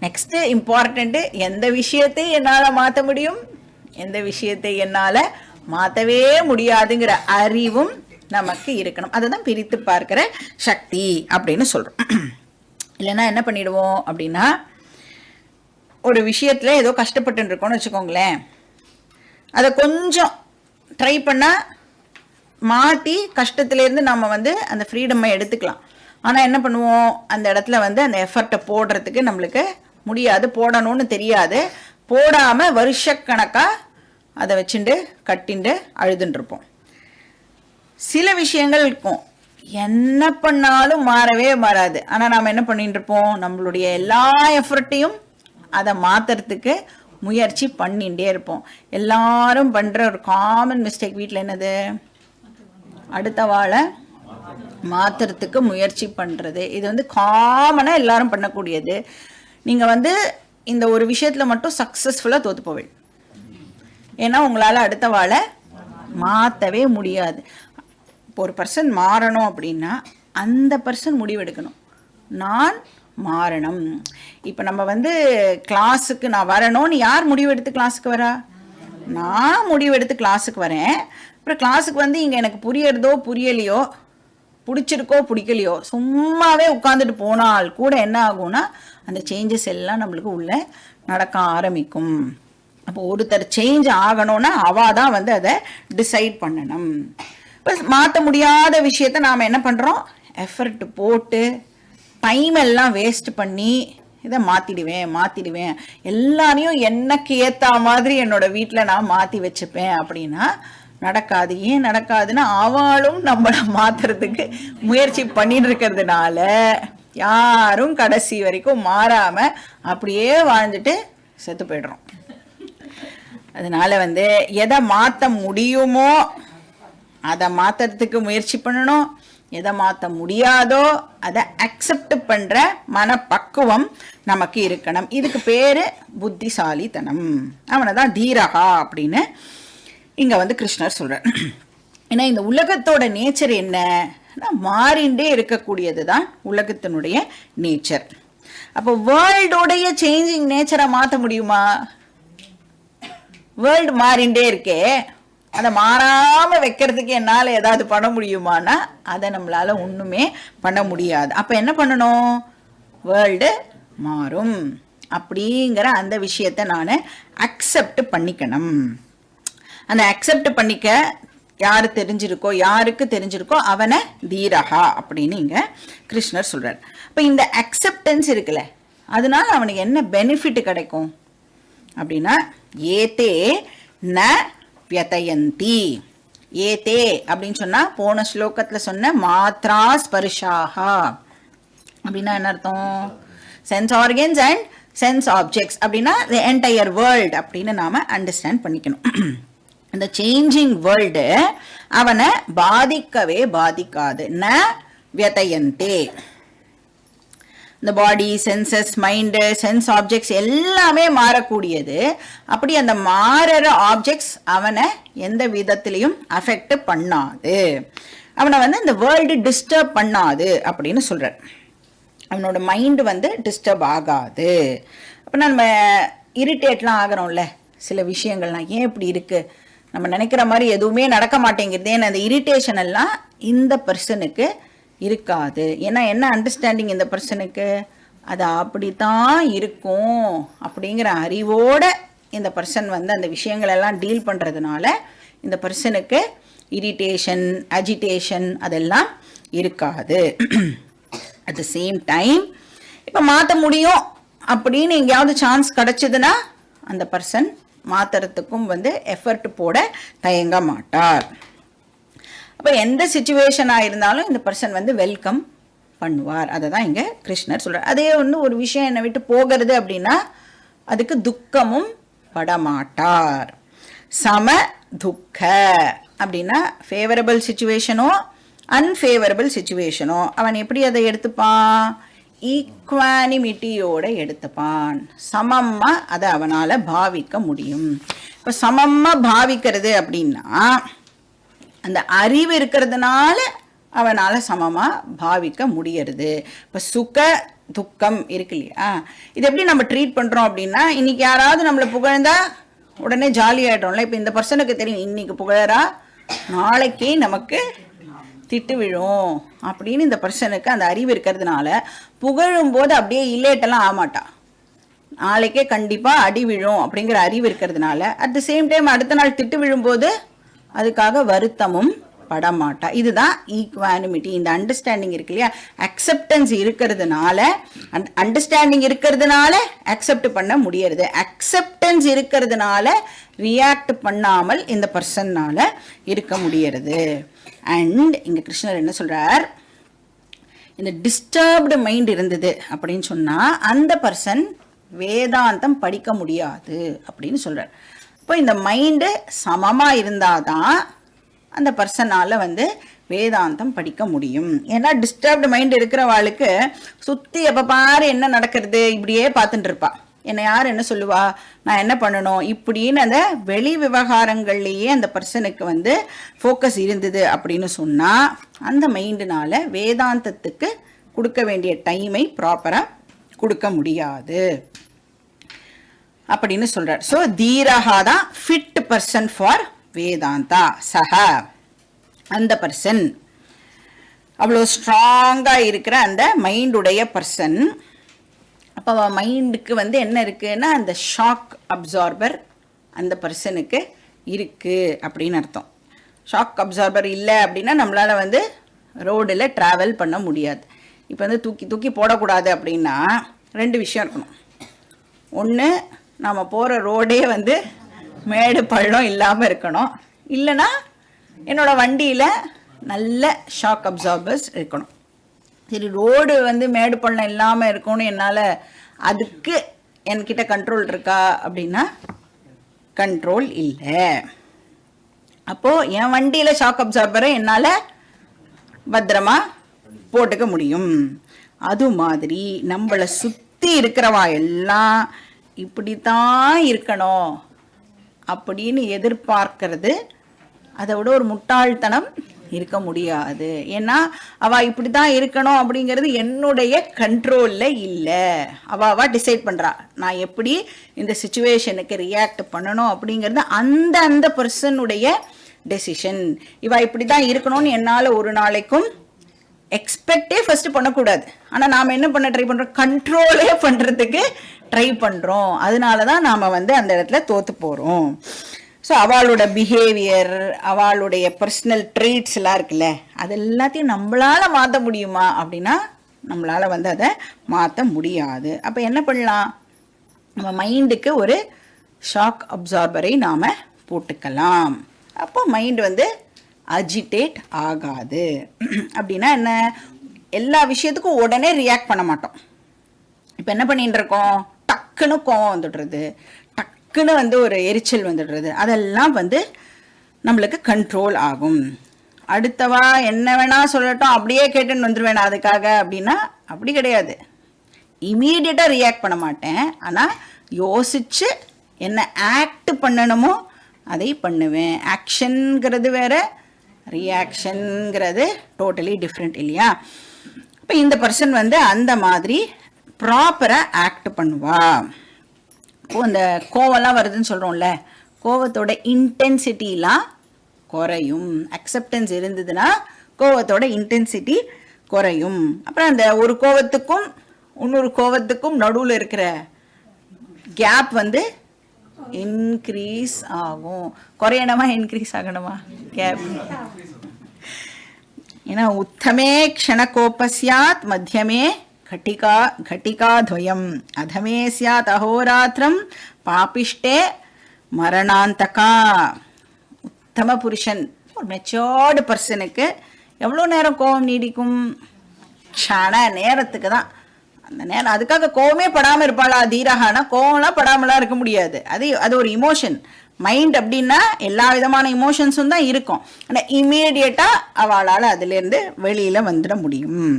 Speaker 1: நெக்ஸ்ட் இம்பார்ட்டண்ட்டு, எந்த விஷயத்தை என்னால் மாற்ற முடியும், எந்த விஷயத்தை என்னால் மாற்றவே முடியாதுங்கிற அறிவும் நமக்கு இருக்கணும். அதை தான் பிரித்து பார்க்கிற சக்தி அப்படின்னு சொல்கிறோம். இல்லைன்னா என்ன பண்ணிடுவோம் அப்படின்னா, ஒரு விஷயத்தில் ஏதோ கஷ்டப்பட்டு இருக்கோம்னு வச்சுக்கோங்களேன், அதை கொஞ்சம் ட்ரை பண்ணால் மாற்றி கஷ்டத்துலேருந்து நம்ம வந்து அந்த ஃப்ரீடமை எடுத்துக்கலாம். ஆனால் என்ன பண்ணுவோம், அந்த இடத்துல வந்து அந்த எஃபர்ட்டை போடுறதுக்கு நம்மளுக்கு முடியாது, போடணும்னு தெரியாது, போடாமல் வருஷக்கணக்காக அதை வச்சுட்டு கட்டிண்டு அழுதுன்ட்ருப்போம். சில விஷயங்கள் இருக்கும் என்ன பண்ணாலும் மாறவே மாறாது, ஆனால் நாம் என்ன பண்ணிட்டு இருப்போம், நம்மளுடைய எல்லா எஃபர்ட்டையும் அதை மாற்றுறதுக்கு முயற்சி பண்ணிகிட்டே இருப்போம். எல்லாரும் பண்ணுற ஒரு காமன் மிஸ்டேக் வீட்டில் என்னது, அடுத்த வாழை மாற்றுறதுக்கு முயற்சி பண்ணுறது. இது வந்து காமனாக எல்லாரும் பண்ணக்கூடியது. நீங்கள் வந்து இந்த ஒரு விஷயத்தில் மட்டும் சக்ஸஸ்ஃபுல்லாக தோற்று போவீங்க. ஏன்னா உங்களால் அடுத்த வாழை மாற்றவே முடியாது. இப்போ ஒரு பர்சன் மாறணும் அப்படின்னா அந்த பர்சன் முடிவெடுக்கணும், நான் மாறணும். இப்போ நம்ம வந்து கிளாஸுக்கு நான் வரணும்னு யார் முடிவெடுத்து கிளாஸுக்கு வரா? நான் முடிவெடுத்து கிளாஸுக்கு வரேன். அப்புறம் கிளாஸுக்கு வந்து இங்கே எனக்கு புரியறதோ புரியலையோ, பிடிச்சிருக்கோ பிடிக்கலையோ, சும்மாவே உட்காந்துட்டு போனால் கூட என்ன ஆகும்னா அந்த சேஞ்சஸ் எல்லாம் நம்மளுக்கு உள்ள நடக்க ஆரம்பிக்கும். அப்போ ஒருத்தர் சேஞ்ச் ஆகணும்னா அவள் தான் வந்து அதை டிசைட் பண்ணணும். இப்போ மாற்ற முடியாத விஷயத்த நாம் என்ன பண்ணுறோம், எஃபர்ட் போட்டு டைம் எல்லாம் வேஸ்ட் பண்ணி இதை மாற்றிடுவேன் எல்லாரையும் எனக்கு ஏற்ற மாதிரி என்னோடய வீட்டில் நான் மாற்றி வச்சுப்பேன் அப்படின்னா நடக்காது. ஏன் நடக்காதுன்னா, அவளும் நம்மளை மாற்றுறதுக்கு முயற்சி பண்ணிட்டு இருக்கிறதுனால யாரும் கடைசி வரைக்கும் மாறாமல் அப்படியே வாழ்ந்துட்டு செத்து போய்டுறோம். அதனால வந்து எதை மாற்ற முடியுமோ அதை மாற்றுறதுக்கு முயற்சி பண்ணணும், எதை மாற்ற முடியாதோ அதை அக்செப்ட் பண்ணுற மனப்பக்குவம் நமக்கு இருக்கணும். இதுக்கு பேர் புத்திசாலித்தனம். அவனை தான் தீரகா அப்படின்னு இங்கே வந்து கிருஷ்ணர் சொல்கிறார். ஏன்னா இந்த உலகத்தோட நேச்சர் என்ன, மாறிண்டே இருக்கக்கூடியது தான் உலகத்தினுடைய நேச்சர். அப்போ வேர்ல்டோடைய சேஞ்சிங் நேச்சரை மாற்ற முடியுமா? வேர்ல்டு மாறிண்டே இருக்கே, அதை மாறாமல் வைக்கிறதுக்கு என்னால் ஏதாவது பண்ண முடியுமானா அதை நம்மளால் ஒன்றுமே பண்ண முடியாது. அப்போ என்ன பண்ணணும், வேர்ல்டு மாறும் அப்படிங்கிற அந்த விஷயத்தை நான் அக்செப்ட் பண்ணிக்கணும். அந்த அக்செப்ட் பண்ணிக்க யாருக்கு தெரிஞ்சிருக்கோ அவனை தீரகா அப்படின்னு இங்கே கிருஷ்ணர் சொல்கிறார். இப்போ இந்த அக்செப்டன்ஸ் இருக்குல்ல, அதனால அவனுக்கு என்ன பெனிஃபிட் கிடைக்கும் அப்படின்னா, ஏதே ந வியதயந்தி. ஏதே அப்படின்னு சொன்னால் போன ஸ்லோகத்தில் சொன்ன மாத்ரா ஸ்பர்ஷாஹா அப்படின்னா என்ன அர்த்தம், sense organs and sense objects அப்படின்னா தி என்டையர் வேர்ல்டு அப்படின்னு நாம் அண்டர்ஸ்டாண்ட் பண்ணிக்கணும். இந்த சேஞ்சிங் வேர்ல்டு அவனை பாதிக்கவே பாதிக்காது. ந வியதயந்தே. இந்த பாடி, சென்சஸ், மைண்டு, சென்ஸ் ஆப்ஜெக்ட்ஸ் எல்லாமே மாறக்கூடியது. அப்படி அந்த மாறுற ஆப்ஜெக்ட்ஸ் அவனை எந்த விதத்திலையும் அஃபெக்ட் பண்ணாது, அவனை வந்து இந்த வேர்ல்டு டிஸ்டர்ப் பண்ணாது அப்படின்னு சொல்கிறார். அவனோட மைண்டு வந்து டிஸ்டர்ப் ஆகாது. அப்போ நம்ம இரிட்டேட்லாம் ஆகிறோம்ல சில விஷயங்கள்லாம், ஏன் இப்படி இருக்குது, நம்ம நினைக்கிற மாதிரி எதுவுமே நடக்க மாட்டேங்கிறது, ஏன்னா அந்த இரிட்டேஷன் எல்லாம் இந்த பர்சனுக்கு இருக்காது. ஏன்னா என்ன அண்டர்ஸ்டாண்டிங் இந்த பர்சனுக்கு, அது அப்படித்தான் இருக்கும் அப்படிங்கிற அறிவோட இந்த பர்சன் வந்து அந்த விஷயங்களெல்லாம் டீல் பண்ணுறதுனால இந்த பர்சனுக்கு இரிட்டேஷன், அஜிடேஷன் அதெல்லாம் இருக்காது. அட் த சேம் டைம் இப்போ மாற்ற முடியும் அப்படின்னு எங்கேயாவது சான்ஸ் கிடச்சிதுன்னா அந்த பர்சன் மாற்றுறதுக்கும் வந்து எஃபர்ட் போட தயங்க மாட்டார். அப்போ எந்த சுச்சுவேஷனாக இருந்தாலும் இந்த பர்சன் வந்து வெல்கம் பண்ணுவார். அதை தான் இங்கே கிருஷ்ணர் சொல்கிறார். அதே ஒன்று ஒரு விஷயம் என்னை விட்டு போகிறது அப்படின்னா அதுக்கு துக்கமும் படமாட்டார். சம துக்க அப்படின்னா ஃபேவரபிள் சுச்சுவேஷனோ அன்ஃபேவரபிள் சுச்சுவேஷனோ அவன் எப்படி அதை எடுத்துப்பான், ஈக்வானிமிட்டியோட எடுத்துப்பான். சமமாக அதை அவனால் பாவிக்க முடியும். இப்போ சமமாக பாவிக்கிறது அப்படின்னா அந்த அறிவு இருக்கிறதுனால அவனால் சமமாக பாவிக்க முடியறது. இப்போ சுக துக்கம் இருக்கு இல்லையா, இது எப்படி நம்ம ட்ரீட் பண்ணுறோம் அப்படின்னா, இன்னைக்கு யாராவது நம்மளை புகழ்ந்தா உடனே ஜாலி ஆகிடும்ல. இப்போ இந்த பர்சனுக்கு தெரியும் இன்னைக்கு புகழறா நாளைக்கு நமக்கு திட்டு விழும் அப்படின்னு இந்த பர்சனுக்கு அந்த அறிவு இருக்கிறதுனால புகழும்போது அப்படியே இல்லேட்டெல்லாம் ஆமாட்டா, நாளைக்கே கண்டிப்பாக அடி விழும் அப்படிங்கிற அறிவு இருக்கிறதுனால அட் த சேம் டைம் அடுத்த நாள் திட்டு விழும்போது அதுக்காக வருத்தமும் படமாட்டா. இதுதான் ஈக்வானிமிட்டி. இந்த அண்டர்ஸ்டாண்டிங் இருக்கு இல்லையா, அக்செப்டன்ஸ் இருக்கிறதுனால, அண்டர்ஸ்டாண்டிங் இருக்கிறதுனால அக்செப்ட் பண்ண முடியறது, அக்செப்டன்ஸ் இருக்கிறதுனால ரியாக்ட் பண்ணாமல் இந்த பர்சன்னால இருக்க முடியறது. அண்ட் இங்க கிருஷ்ணர் என்ன சொல்றார், இந்த டிஸ்டர்ப்டு மைண்ட் இருந்தது அப்படின்னு சொன்னா அந்த பர்சன் வேதாந்தம் படிக்க முடியாது அப்படின்னு சொல்றார். இப்போ இந்த மைண்டு சமமா இருந்தாதான் அந்த பர்சனால வந்து வேதாந்தம் படிக்க முடியும். ஏன்னா டிஸ்டர்ப்டு மைண்ட் இருக்கிறவாளுக்கு சுற்றி எப்போ பாரு என்ன நடக்கிறது இப்படியே பார்த்துட்டு இருப்பா. என்னை யார் என்ன சொல்லுவா, நான் என்ன பண்ணணும் இப்படின்னு அந்த வெளி விவகாரங்கள்லேயே அந்த பர்சனுக்கு வந்து ஃபோக்கஸ் இருந்தது அப்படின்னு சொன்னால் அந்த மைண்டுனால வேதாந்தத்துக்கு கொடுக்க வேண்டிய டைமை ப்ராப்பராக கொடுக்க முடியாது அப்படின்னு சொல்கிறார். ஸோ தீரகா தான் ஃபிட் பர்சன் ஃபார் வேதாந்தா. சஹ அந்த பர்சன் அவ்வளோ ஸ்ட்ராங்காக இருக்கிற அந்த மைண்டுடைய பர்சன். அப்போ மைண்டுக்கு வந்து என்ன இருக்குன்னா அந்த ஷாக் அப்சார்பர் அந்த பர்சனுக்கு இருக்குது அப்படின்னு அர்த்தம். ஷாக் அப்சார்பர் இல்லை அப்படின்னா நம்மளால் வந்து ரோடில் ட்ராவல் பண்ண முடியாது. இப்போ வந்து தூக்கி தூக்கி போடக்கூடாது அப்படின்னா ரெண்டு விஷயம் இருக்கணும். ஒன்று, நம்ம போகிற ரோடே வந்து மேடு பள்ளம் இல்லாமல் இருக்கணும், இல்லைன்னா என்னோடய வண்டியில் நல்ல ஷாக் அப்சார்பர்ஸ் இருக்கணும். சரி, ரோடு வந்து மேடு பள்ளம் இல்லாமல் இருக்கணும்னு என்னால் அதுக்கு என்கிட்ட கண்ட்ரோல் இருக்கா அப்படின்னா கண்ட்ரோல் இல்லை. அப்போது என் வண்டியில் ஷாக் அப்சார்பரை என்னால் பத்திரமா போட்டுக்க முடியும். அது மாதிரி நம்மளை சுற்றி இருக்கிறவா எல்லாம் இப்படித்தான் இருக்கணும் அப்படின்னு எதிர்பார்க்கறது அதை விட ஒரு முட்டாள்தனம் இருக்க முடியாது. ஏன்னா அவள் இப்படி தான் இருக்கணும் அப்படிங்கிறது என்னுடைய கண்ட்ரோலில் இல்லை. அவள் டிசைட் பண்ணுறா நான் எப்படி இந்த சுச்சுவேஷனுக்கு ரியாக்ட் பண்ணணும் அப்படிங்கிறது அந்த அந்த பர்சனுடைய டெசிஷன். இவள் இப்படி தான் இருக்கணும்னு என்னால் ஒரு நாளைக்கும் எக்ஸ்பெக்டே ஃபஸ்ட்டு பண்ணக்கூடாது. ஆனால் நாம் என்ன பண்ண ட்ரை பண்ணுறோம், கண்ட்ரோலே பண்ணுறதுக்கு ட்ரை பண்ணுறோம். அதனால தான் நாம் வந்து அந்த இடத்துல தோற்று போகிறோம். ஸோ அவளோட பிஹேவியர், அவளுடைய பர்சனல் ட்ரீட்ஸ் எல்லாம் இருக்குல்ல, அது எல்லாத்தையும் நம்மளால் மாற்ற முடியுமா அப்படின்னா நம்மளால் வந்து அதை மாற்ற முடியாது. அப்போ என்ன பண்ணலாம், நம்ம மைண்டுக்கு ஒரு ஷாக் அப்சார்பரை நாம் போட்டுக்கலாம். அப்போ மைண்ட் வந்து அஜிடேட் ஆகாது. அப்படின்னா என்ன, எல்லா விஷயத்துக்கும் உடனே ரியாக்ட் பண்ண மாட்டோம். இப்போ என்ன பண்ணிட்டு இருக்கோம், டக்குன்னு கோவம் வந்துடுறது, டக்குன்னு வந்து ஒரு எரிச்சல் வந்துடுறது, அதெல்லாம் வந்து நம்மளுக்கு கண்ட்ரோல் ஆகும். அடுத்தவா என்ன வேணா சொல்லட்டும் அப்படியே கேட்டுன்னு வந்துடுவேன் அதுக்காக அப்படின்னா அப்படி கிடையாது. இமீடியட்டாக ரியாக்ட் பண்ண மாட்டேன், ஆனால் யோசித்து என்ன ஆக்ட் பண்ணணுமோ அதை பண்ணுவேன். ஆக்ஷனுங்கிறது வேற, ரியாக்ஷனுங்கிறது டோட்டலி டிஃப்ரெண்ட் இல்லையா. இப்போ இந்த பர்சன் வந்து அந்த மாதிரி ப்ராப்பராக ஆக்ட் பண்ணுவா. இப்போ இந்த கோவம்லாம் வருதுன்னு சொல்கிறோம்ல, கோவத்தோட இன்டென்சிட்டிலாம் குறையும். அக்செப்டன்ஸ் இருந்ததுன்னா கோவத்தோட இன்டென்சிட்டி குறையும். அப்புறம் அந்த ஒரு கோவத்துக்கும் இன்னொரு கோவத்துக்கும் நடுவில் இருக்கிற கேப் வந்து இன்க்ரீஸ் ஆகும். குறையணுமா இன்க்ரீஸ் ஆகணுமா கேப்? ஏன்னா உத்தமே க்ஷணகோப ஸ்யாத் மத்தியமே घटिकाद्वयम् अधमे स्यात् अहोरात्रं पापिष्टे மரணாந்தகா. உத்தம புருஷன், ஒரு மெச்சோர்டு பர்சனுக்கு எவ்வளோ நேரம் கோபம் நீடிக்கும்? க்ஷண நேரத்துக்கு தான். அந்த நேரம் அதுக்காக கோவமே படாமல் இருப்பாளா தீரகானா? கோவம்லாம் படாமலாம் இருக்க முடியாது. அது ஒரு இமோஷன். மைண்ட் அப்படின்னா எல்லா விதமான இமோஷன்ஸும் தான் இருக்கும். ஆனால் இம்மீடியட்டாக அவளால் அதுலேருந்து வெளியில் வந்துட முடியும்.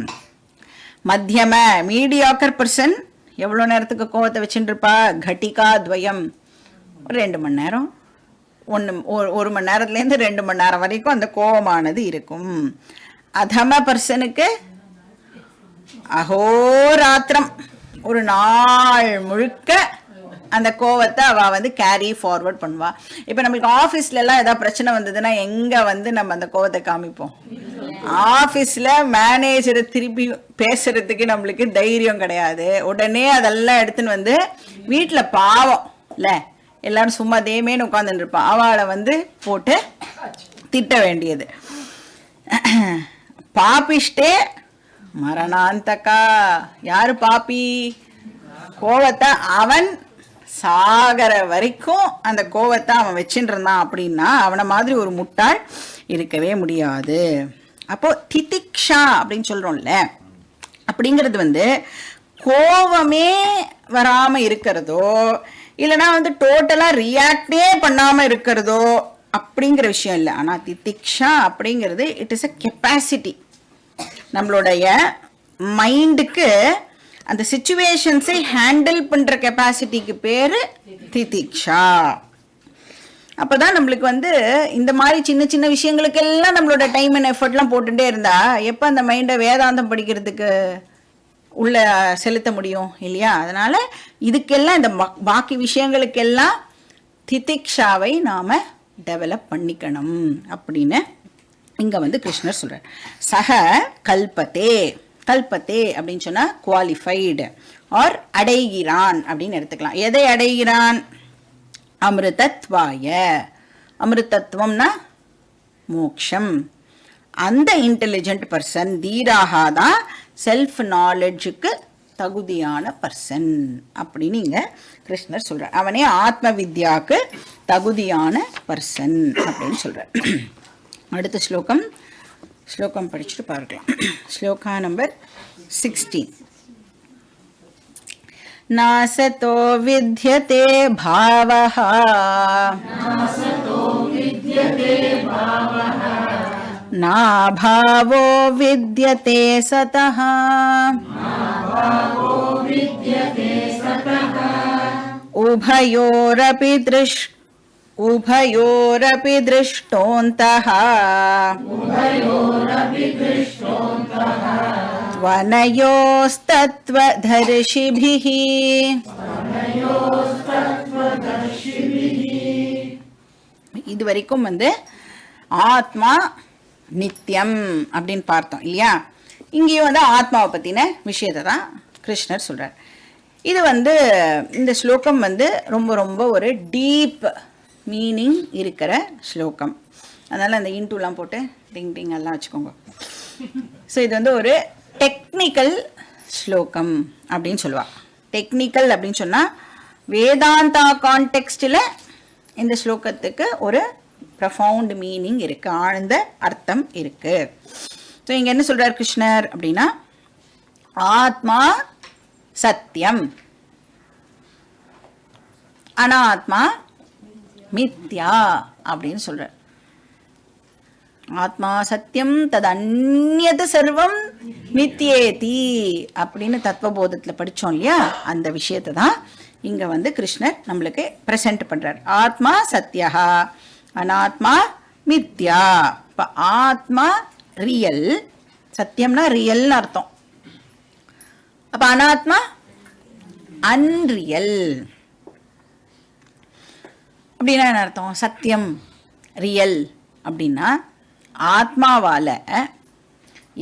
Speaker 1: மத்தியம மீடியாக்கர் பர்சன் எவ்வளோ நேரத்துக்கு கோவத்தை வச்சுட்டு இருப்பா? கட்டிகா துவயம், ஒரு 2 மணி நேரம், 1 மணி நேரத்துலேருந்து 2 மணி நேரம் வரைக்கும் அந்த கோபமானது இருக்கும். அதம பர்சனுக்கு அஹோராத்திரம், ஒரு நாள் முழுக்க அந்த கோவத்தை அவள் வந்து கேரி ஃபார்வர்ட் பண்ணுவா. இப்போ நம்மளுக்கு ஆஃபீஸ்லலாம் ஏதாவது பிரச்சனை வந்ததுன்னா எங்கே வந்து நம்ம அந்த கோவத்தை காமிப்போம்? ஆஃபீஸில் மேனேஜரை திருப்பி பேசுறதுக்கு நம்மளுக்கு தைரியம் கிடையாது. உடனே அதெல்லாம் எடுத்துன்னு வந்து வீட்டில் பாவம் இல்லை, எல்லாரும் சும்மா தேமேன்னு உட்காந்துட்டு இருப்பான், அவளை வந்து போட்டு திட்ட வேண்டியது. பாப்பிஷ்டே மரணாந்தகா. யாரு பாப்பி? கோவத்தை அவன் சாகர வரைக்கும் அந்த கோவத்தை அவன் வச்சுட்டு இருந்தான் அப்படின்னா அவனை மாதிரி ஒரு முட்டாள் இருக்கவே முடியாது. அப்போ திதிக்ஷா அப்படின்னு சொல்றோம்ல, அப்படிங்கிறது வந்து கோவமே வராம இருக்கிறதோ இல்லைன்னா வந்து டோட்டலா ரியாக்டே பண்ணாம இருக்கிறதோ அப்படிங்கிற விஷயம் இல்லை. ஆனா திதிக்ஷா அப்படிங்கிறது இட் இஸ் அ கெப்பாசிட்டி. நம்மளுடைய மைண்டுக்கு அந்த சிச்சுவேஷன்ஸை ஹேண்டில் பண்ற கெப்பாசிட்டிக்கு பேரு திதிக்ஷா. அப்பதான் நம்மளுக்கு வந்து இந்த மாதிரி சின்ன சின்ன விஷயங்களுக்கெல்லாம் நம்மளோட டைம் அண்ட் எஃபர்ட்லாம் போட்டுட்டே இருந்தா எப்போ அந்த மைண்டை வேதாந்தம் படிக்கிறதுக்கு உள்ள செலுத்த முடியும் இல்லையா? அதனால இதுக்கெல்லாம் இந்த பாக்கி விஷயங்களுக்கெல்லாம் திதிக்ஷாவை நாம டெவலப் பண்ணிக்கணும் அப்படின்னு இங்க வந்து கிருஷ்ணர் சொல்றார். சக கல்பத்தே. கல்பத்தே அப்படின்னு சொன்னா குவாலிஃபைடு ஆர் அடைகிறான் அப்படின்னு எடுத்துக்கலாம். எதை அடைகிறான்? அமிர்தத்வாய. அமிர்தத்துவம்னா மோக்ஷம். அந்த இன்டெலிஜென்ட் பர்சன் தீராக தான் செல்ஃப் நாலெட்ஜுக்கு தகுதியான பர்சன் அப்படின்னு இங்க கிருஷ்ணர் சொல்றார். அவனே ஆத்ம வித்யாவுக்கு தகுதியான பர்சன் அப்படின்னு சொல்றார். அடுத்த ஸ்லோகம் படிச்சுட்டு பார்க்கலாம். ஸ்லோகா நம்பர் 16. நாசதோ வித்யதே பாவஹ நாபாவோ வித்யதே சதஹ உபயோரபி திருஷ்டோந்தஹ வனயோஸ்தத்வதர்ஷிபிஹ. இது வரைக்கும் வந்து ஆத்மா நித்தியம் அப்படின்னு பார்த்தோம் இல்லையா? இங்கேயும் வந்து ஆத்மாவை பற்றின விஷயத்தை தான் கிருஷ்ணர் சொல்கிறார். இது வந்து இந்த ஸ்லோகம் வந்து ரொம்ப ரொம்ப ஒரு டீப் மீனிங் இருக்கிற ஸ்லோகம். அதனால் அந்த இன்டூலாம் போட்டு டிங் டிங் எல்லாம் வச்சுக்கோங்க. ஸோ இது வந்து ஒரு டெக்னிக்கல் ஸ்லோகம் அப்படின்னு சொல்லுவாள். டெக்னிக்கல் அப்படின்னு சொன்னால் வேதாந்தா கான்டெக்ஸ்டில் இந்த ஸ்லோகத்துக்கு ஒரு ப்ரொஃபவுண்ட் மீனிங் இருக்குது, ஆழ்ந்த அர்த்தம் இருக்குது. ஸோ இங்கே என்ன சொல்கிறார் கிருஷ்ணர் அப்படின்னா, ஆத்மா சத்தியம், அனாத்மா மித்யா அப்படின்னு சொல்கிறார். ஆத்மா சத்தியம் தது அந்நியது சர்வம் மித்யேதி அப்படின்னு தத்துவபோதத்தில் படித்தோம் இல்லையா? அந்த விஷயத்தை தான் இங்கே வந்து கிருஷ்ணர் நம்மளுக்கு ப்ரெசென்ட் பண்ணுறார். ஆத்மா சத்யா, அனாத்மா மித்யா. இப்போ ஆத்மா ரியல், சத்தியம்னா ரியல்னு அர்த்தம். அப்ப அனாத்மா அன்ரியல். அப்படின்னா என்ன அர்த்தம்? சத்தியம் ரியல் அப்படின்னா ஆத்மாவால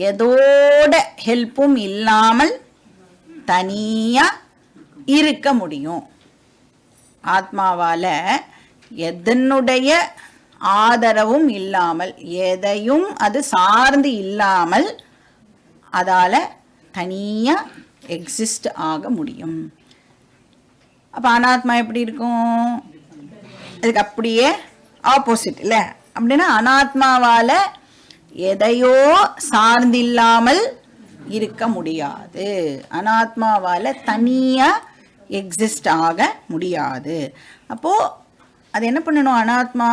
Speaker 1: எதோட ஹெல்ப்பும் இல்லாமல் தனியா இருக்க முடியும். ஆத்மாவால எதனுடைய ஆதரவும் இல்லாமல், எதையும் அது சார்ந்து இல்லாமல் அதால தனியா எக்ஸிஸ்ட் ஆக முடியும். அப்ப அனாத்மா எப்படி இருக்கும்? அதுக்கு அப்படியே ஆப்போசிட் இல்ல. அப்படின்னா அனாத்மாவால எதையோ சார்ந்தில்லாமல் இருக்க முடியாது. அனாத்மாவால தனியா எக்ஸிஸ்ட் ஆக முடியாது. அப்போ அது என்ன பண்ணணும்? அனாத்மா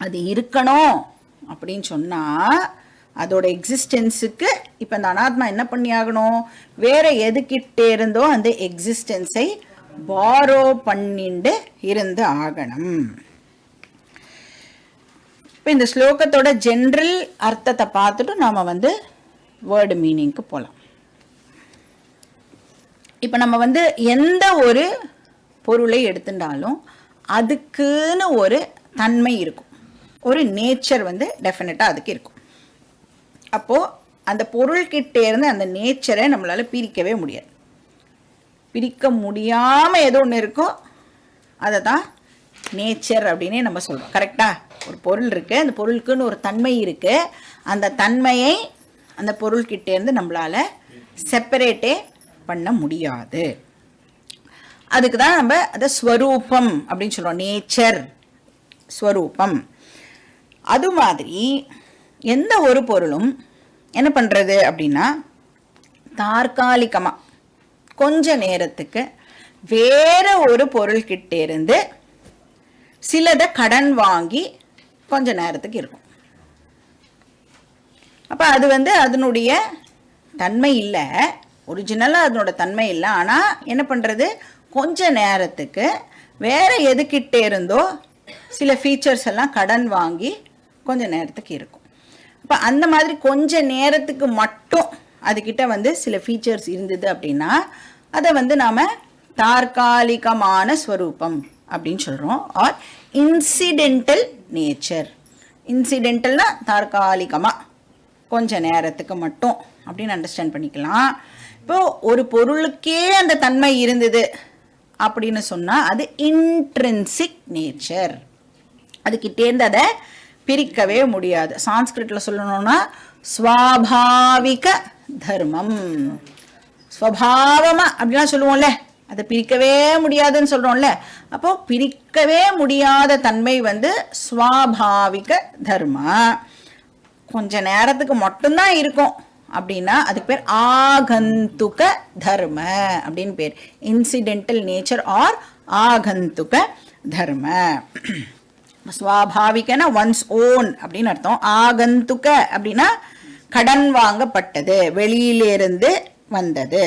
Speaker 1: அது இருக்கணும் அப்படின்னு சொன்னா அதோட எக்ஸிஸ்டன்ஸுக்கு இப்ப இந்த அனாத்மா என்ன பண்ணி ஆகணும்? வேற எதுக்கிட்டே இருந்தோ அந்த எக்ஸிஸ்டன்ஸை பாரோ பண்ணிண்டு இருந்து ஆகணும். இப்போ இந்த ஸ்லோகத்தோட ஜென்ரல் அர்த்தத்தை பார்த்துட்டு நாம வேர்டு மீனிங்க்கு போகலாம். இப்போ நம்ம எந்த ஒரு பொருளை எடுத்துட்டாலும் அதுக்குன்னு ஒரு தன்மை இருக்கும், ஒரு நேச்சர் டெஃபினட்டாக அதுக்கு இருக்கும். அப்போது அந்த பொருள்கிட்டே இருந்து அந்த நேச்சரை நம்மளால பிரிக்கவே முடியாது. பிரிக்க முடியாமல் எது ஒன்று இருக்கோ அதை தான் நேச்சர் அப்படின்னே நம்ம சொல்கிறோம். கரெக்டாக? ஒரு பொருள் இருக்குது, அந்த பொருளுக்குன்னு ஒரு தன்மை இருக்குது. அந்த தன்மையை அந்த பொருள்கிட்டேருந்து நம்மளால் செப்பரேட்டே பண்ண முடியாது. அதுக்கு தான் நம்ம அதை ஸ்வரூபம் அப்படின்னு சொல்கிறோம். நேச்சர், ஸ்வரூபம். அது மாதிரி எந்த ஒரு பொருளும் என்ன பண்ணுறது அப்படின்னா தற்காலிகமாக கொஞ்ச நேரத்துக்கு வேற ஒரு பொருள்கிட்ட இருந்து சிலதை கடன் வாங்கி கொஞ்ச நேரத்துக்கு இருக்கும். அப்போ அது அதனுடைய தன்மை இல்லை, ஒரிஜினலாக அதனோட தன்மை இல்லை. ஆனால் என்ன பண்ணுறது? கொஞ்ச நேரத்துக்கு வேற எதுக்கிட்ட இருந்தோ சில ஃபீச்சர்ஸ் எல்லாம் கடன் வாங்கி கொஞ்ச நேரத்துக்கு இருக்கும். அப்போ அந்த மாதிரி கொஞ்ச நேரத்துக்கு மட்டும் அதுக்கிட்ட சில ஃபீச்சர்ஸ் இருந்தது அப்படின்னா அதை நாம் தற்காலிகமான ஸ்வரூபம் அப்படின்னு சொல்கிறோம். R incidental nature. இன்சிடென்டல்னா தற்காலிகமாக கொஞ்ச நேரத்துக்கு மட்டும் அப்படின்னு அண்டர்ஸ்டாண்ட் பண்ணிக்கலாம். இப்போது ஒரு பொருளுக்கே அந்த தன்மை இருந்தது அப்படின்னு சொன்னால் அது இன்ட்ரின்சிக் நேச்சர். அதுக்கிட்டேருந்து அதை பிரிக்கவே முடியாது. சான்ஸ்கிரிட்டில் சொல்லணும்னா ஸ்வாபாவிக தர்மம். ஸ்வபாவமாக அப்படிலாம் சொல்லுவோம்ல, அதை பிரிக்கவே முடியாதுன்னு சொல்கிறோம்ல. அப்போது பிரிக்கவே முடியாத தன்மை ஸ்வாபாவிக தர்மம். கொஞ்ச நேரத்துக்கு மட்டும்தான் இருக்கும் அப்படின்னா அதுக்கு பேர் ஆகந்துக தர்ம அப்படின்னு பேர். இன்சிடென்டல் நேச்சர் ஆர் ஆகந்துக தர்ம. ஸ்வாபாவிகனா ஒன்ஸ் ஓன் அப்படின்னு அர்த்தம். ஆகந்துக அப்படின்னா கடன் வாங்கப்பட்டது, வெளியிலிருந்து வந்தது.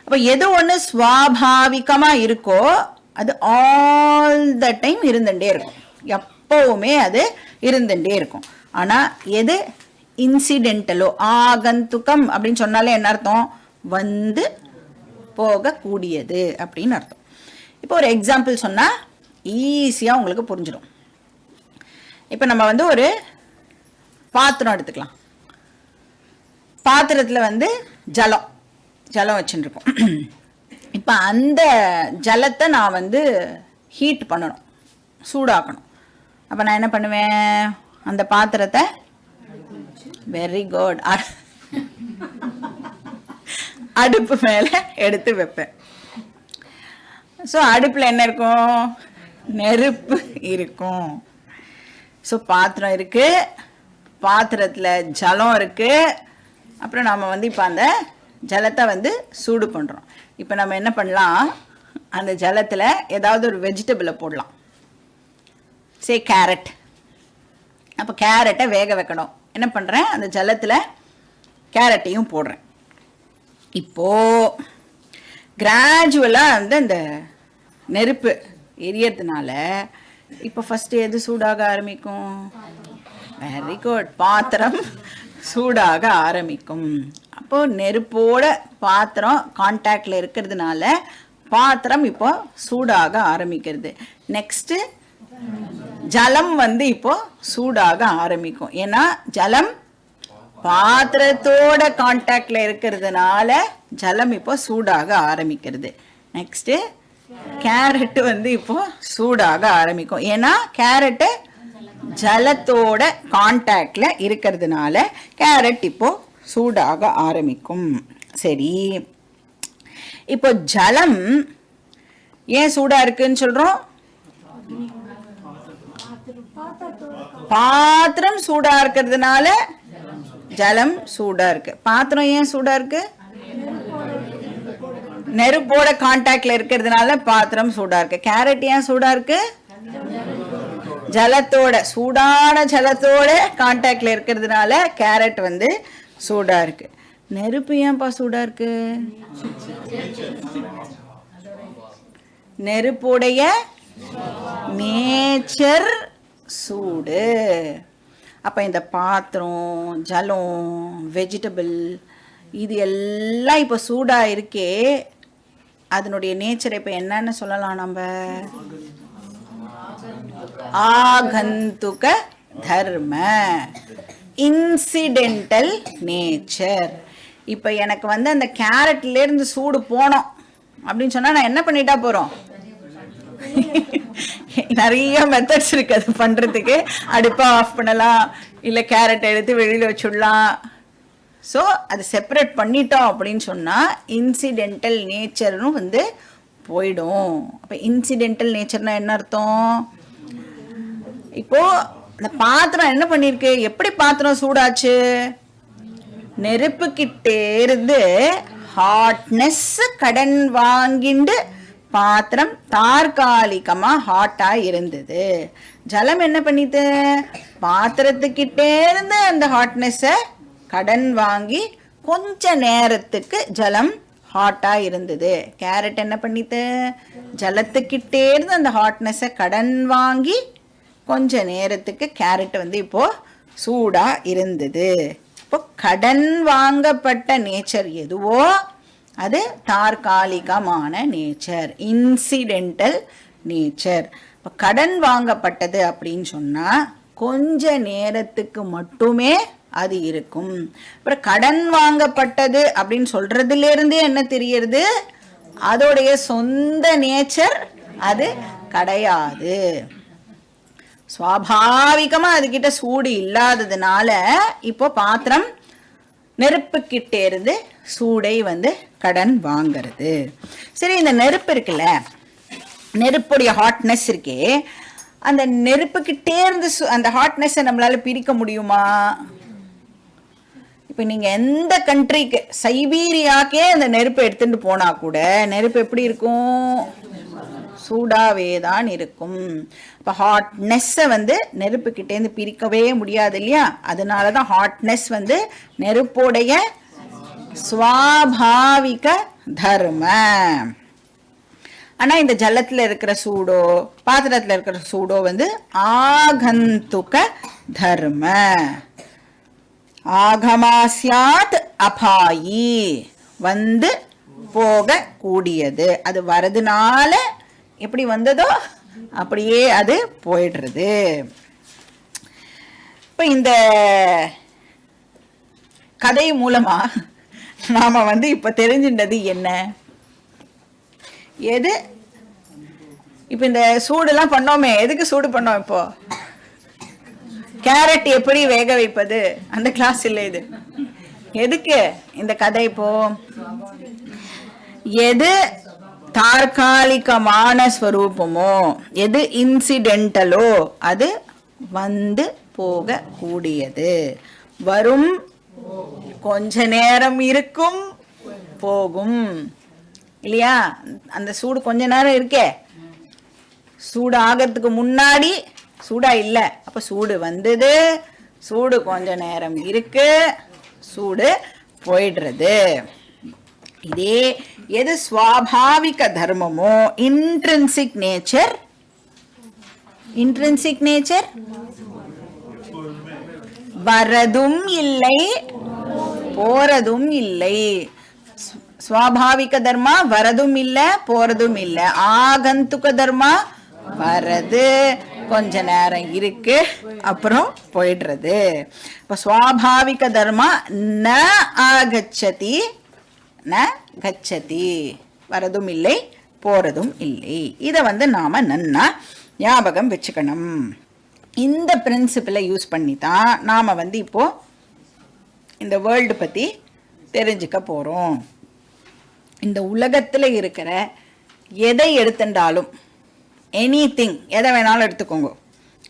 Speaker 1: அப்போ எது ஒன்று ஸ்வாபாவிகமாக இருக்கோ அது ஆல் த டைம் இருந்துட்டே இருக்கும், எப்பவுமே அது இருந்துட்டே இருக்கும். ஆனால் எது இன்சிடென்டலோ, ஆகந்துக்கம் அப்படின்னு சொன்னாலே என்ன அர்த்தம்? வந்து போகக்கூடியது அப்படின்னு அர்த்தம். இப்போ ஒரு எக்ஸாம்பிள் சொன்னால் ஈஸியாக உங்களுக்கு புரிஞ்சிடும். இப்போ நம்ம ஒரு பாத்திரம் எடுத்துக்கலாம். பாத்திரத்தில் ஜலம் வச்சுருக்கோம். இப்போ அந்த ஜலத்தை நான் ஹீட் பண்ணணும், சூடாக்கணும். அப்போ நான் என்ன பண்ணுவேன்? அந்த பாத்திரத்தை வெரி குட் அடுப்பு மேலே எடுத்து வைப்பேன். ஸோ அடுப்பில் என்ன இருக்கும்? நெருப்பு இருக்கும். ஸோ பாத்திரம் இருக்குது, பாத்திரத்தில் ஜலம் இருக்குது. அப்புறம் நம்ம இப்போ அந்த ஜலத்தை சூடு பண்ணுறோம். இப்போ நம்ம என்ன பண்ணலாம்? அந்த ஜலத்தில் ஏதாவது ஒரு வெஜிடபிளை போடலாம். சே கேரட். அப்போ கேரட்டை வேக வைக்கணும். என்ன பண்ணுறேன்? அந்த ஜலத்தில் கேரட்டையும் போடுறேன். இப்போது கிராஜுவலாக அந்த நெருப்பு எரியறதுனால இப்போ ஃபஸ்ட்டு எது சூடாக ஆரம்பிக்கும்? வெரி குட், பாத்திரம் சூடாக ஆரம்பிக்கும். அப்போ நெருப்போட பாத்திரம் கான்டாக்ட்ல இருக்கிறதுனால பாத்திரம் இப்போ சூடாக ஆரம்பிக்கிறது. நெக்ஸ்ட் ஜலம் வந்து இப்போ சூடாக ஆரம்பிக்கும். ஏன்னா ஜலம் பாத்திரத்தோட கான்டாக்ட்ல இருக்கிறதுனால ஜலம் இப்போ சூடாக ஆரம்பிக்கிறது. நெக்ஸ்ட் கேரட் வந்து இப்போ சூடாக ஆரம்பிக்கும். ஏன்னா கேரட்டு ஜலத்தோட கான்டாக்ட்ல இருக்கிறதுனால கேரட் இப்போ சூடாக ஆரம்பிக்கும். சரி, இப்போ ஜலம் ஏன் சூடா இருக்குன்னு சொல்றோம்? பாத்திரம் சூடா இருக்கிறதுனால ஜலம் சூடா இருக்கு. பாத்திரம் ஏன் சூடா இருக்கு? நெருப்போட கான்டாக்ட்ல இருக்கிறதுனால பாத்திரம் சூடா இருக்கு. கேரட் ஏன் சூடா இருக்கு? ஜலத்தோட, சூடான ஜலத்தோட கான்டாக்ட்ல இருக்கிறதுனால கேரட் வந்து சூடா இருக்கு. நெருப்பு ஏன்பா சூடா இருக்கு? நெருப்புடைய நேச்சர் சூடு. அப்ப இந்த பாத்திரம், ஜலம், வெஜிடபிள் இது எல்லாம் இப்ப சூடா இருக்கே, அதனுடைய நேச்சர் இப்ப என்னன்னு சொல்லலாம் நம்ம? ஆகந்துக தர்ம, இன்சிடென்டல் நேச்சர். இப்ப எனக்கு வந்து அந்த கேரட்ல இருந்து சூடு போனோம் அப்படின்னு சொன்னா நான் என்ன பண்ணிட்டா போறோம்? நிறைய மெத்தட்ஸ் இருக்கு அது பண்றதுக்கு. அடுப்பை ஆஃப் பண்ணலாம், இல்ல கேரட் எடுத்து வெளியில வச்சுடலாம். ஸோ அது செப்பரேட் பண்ணிட்டோம் அப்படின்னு சொன்னா இன்சிடென்டல் நேச்சர்னு வந்து போயிடும். அப்ப இன்சிடென்டல் நேச்சர்னா என்ன அர்த்தம்? இப்போ இந்த பாத்திரம் என்ன பண்ணிருக்கு? எப்படி பாத்திரம் சூடாச்சு? நெருப்பு கிட்டே இருந்து ஹாட்னஸ் கடன் வாங்கிண்டு பாத்திரம் தற்காலிகமா ஹாட்டா இருந்தது. ஜலம் என்ன பண்ணிட்டு பாத்திரத்துக்கிட்டே இருந்து அந்த ஹாட்னஸ கடன் வாங்கி கொஞ்ச நேரத்துக்கு ஜலம் ஹாட்டா இருந்தது. கேரட் என்ன பண்ணிட்டு ஜலத்துக்கிட்டே இருந்து அந்த ஹாட்னஸ கடன் வாங்கி கொஞ்ச நேரத்துக்கு கேரட் வந்து இப்போ சூடா இருந்தது. இப்போ கடன் வாங்கப்பட்ட நேச்சர் எதுவோ அது தற்காலிகமான நேச்சர், இன்சிடென்டல் நேச்சர். இப்போ கடன் வாங்கப்பட்டது அப்படின்னு சொன்னா கொஞ்ச நேரத்துக்கு மட்டுமே அது இருக்கும். அப்புறம் கடன் வாங்கப்பட்டது அப்படின்னு சொல்றதுல இருந்தே என்ன தெரியறது? அதோடைய சொந்த நேச்சர் அது கிடையாது. சுவாபாவிகமா அதுகிட்ட சூடு இல்லாததுனால இப்போ பாத்திரம் நெருப்பு கிட்டே இருந்து சூடை வந்து கடன் வாங்கிறது. சரி, இந்த நெருப்பு இருக்குல்ல, நெருப்புடைய ஹாட்னஸ் இருக்கே, அந்த நெருப்பு கிட்டே இருந்து அந்த ஹாட்னஸ் நம்மளால பிரிக்க முடியுமா? இப்ப நீங்க எந்த கண்ட்ரிக்கு, சைபீரியாக்கே அந்த நெருப்பு எடுத்துட்டு போனா கூட நெருப்பு எப்படி இருக்கும்? சூடாவே தான் இருக்கும். இப்போ ஹாட்னஸ்ஸை வந்து நெருப்பு கிட்டேருந்து பிரிக்கவே முடியாது இல்லையா? அதனாலதான் ஹாட்னஸ் வந்து நெருப்புடைய ஸ்வாபாவிக தர்ம. ஆனா இந்த ஜலத்துல இருக்கிற சூடோ பாத்திரத்துல இருக்கிற சூடோ வந்து ஆகந்துக தர்ம. ஆகமாசியாத் அபாயி, வந்து போக கூடியது. அது வரதுனால எப்படி வந்ததோ அப்படியே அது போயிடுறது. இப்ப இந்த கதை மூலமா நாம வந்து இப்ப தெரிஞ்சின்றது என்ன? எது இப்ப இந்த சூடுலாம் பண்ணோமே, எதுக்கு சூடு பண்ணோம்? இப்போ கேரட் எப்படி வேக வைப்பது அந்த கிளாஸ் இல்லை இது. எதுக்கு இந்த கதை? இப்போ எது தற்காலிகமான ஸ்வரூபமோ, எது இன்சிடென்டலோ அது வந்து போக கூடியது. வரும், கொஞ்ச நேரம் இருக்கும், போகும் இல்லையா? அந்த சூடு கொஞ்ச நேரம் இருக்கே, சூடு ஆகிறதுக்கு முன்னாடி சூடா இல்லை. அப்ப சூடு வந்தது, சூடு கொஞ்ச நேரம் இருக்கு, சூடு போயிடுறது. இதே எது ஸ்வாபாவிக தர்மமோ, இன்ட்ரின்சிக் நேச்சர், இன்ட்ரின்சிக் நேச்சர் வரதும் இல்லை போறதும் இல்லை. ஸ்வாபாவிக தர்மா வரதும் இல்லை போறதும் இல்லை. ஆகந்துக தர்மா வரது, கொஞ்ச நேரம் இருக்கு அப்புறம் போயிடுறது. இப்ப ஸ்வாபாவிக தர்மா ந ஆகச்சதி ந கச்சதி, வரதும் இல்லை போறதும் இல்லை. இதை நாம நன்னா ஞாபகம் வச்சுக்கணும். இந்த பிரின்சிபிளை யூஸ் பண்ணி தான் நாம இப்போ இந்த வேர்ல்டு பத்தி தெரிஞ்சுக்க போறோம். இந்த உலகத்துல இருக்கிற எதை எடுத்துட்டாலும், எனிதிங், எதை வேணாலும் எடுத்துக்கோங்க,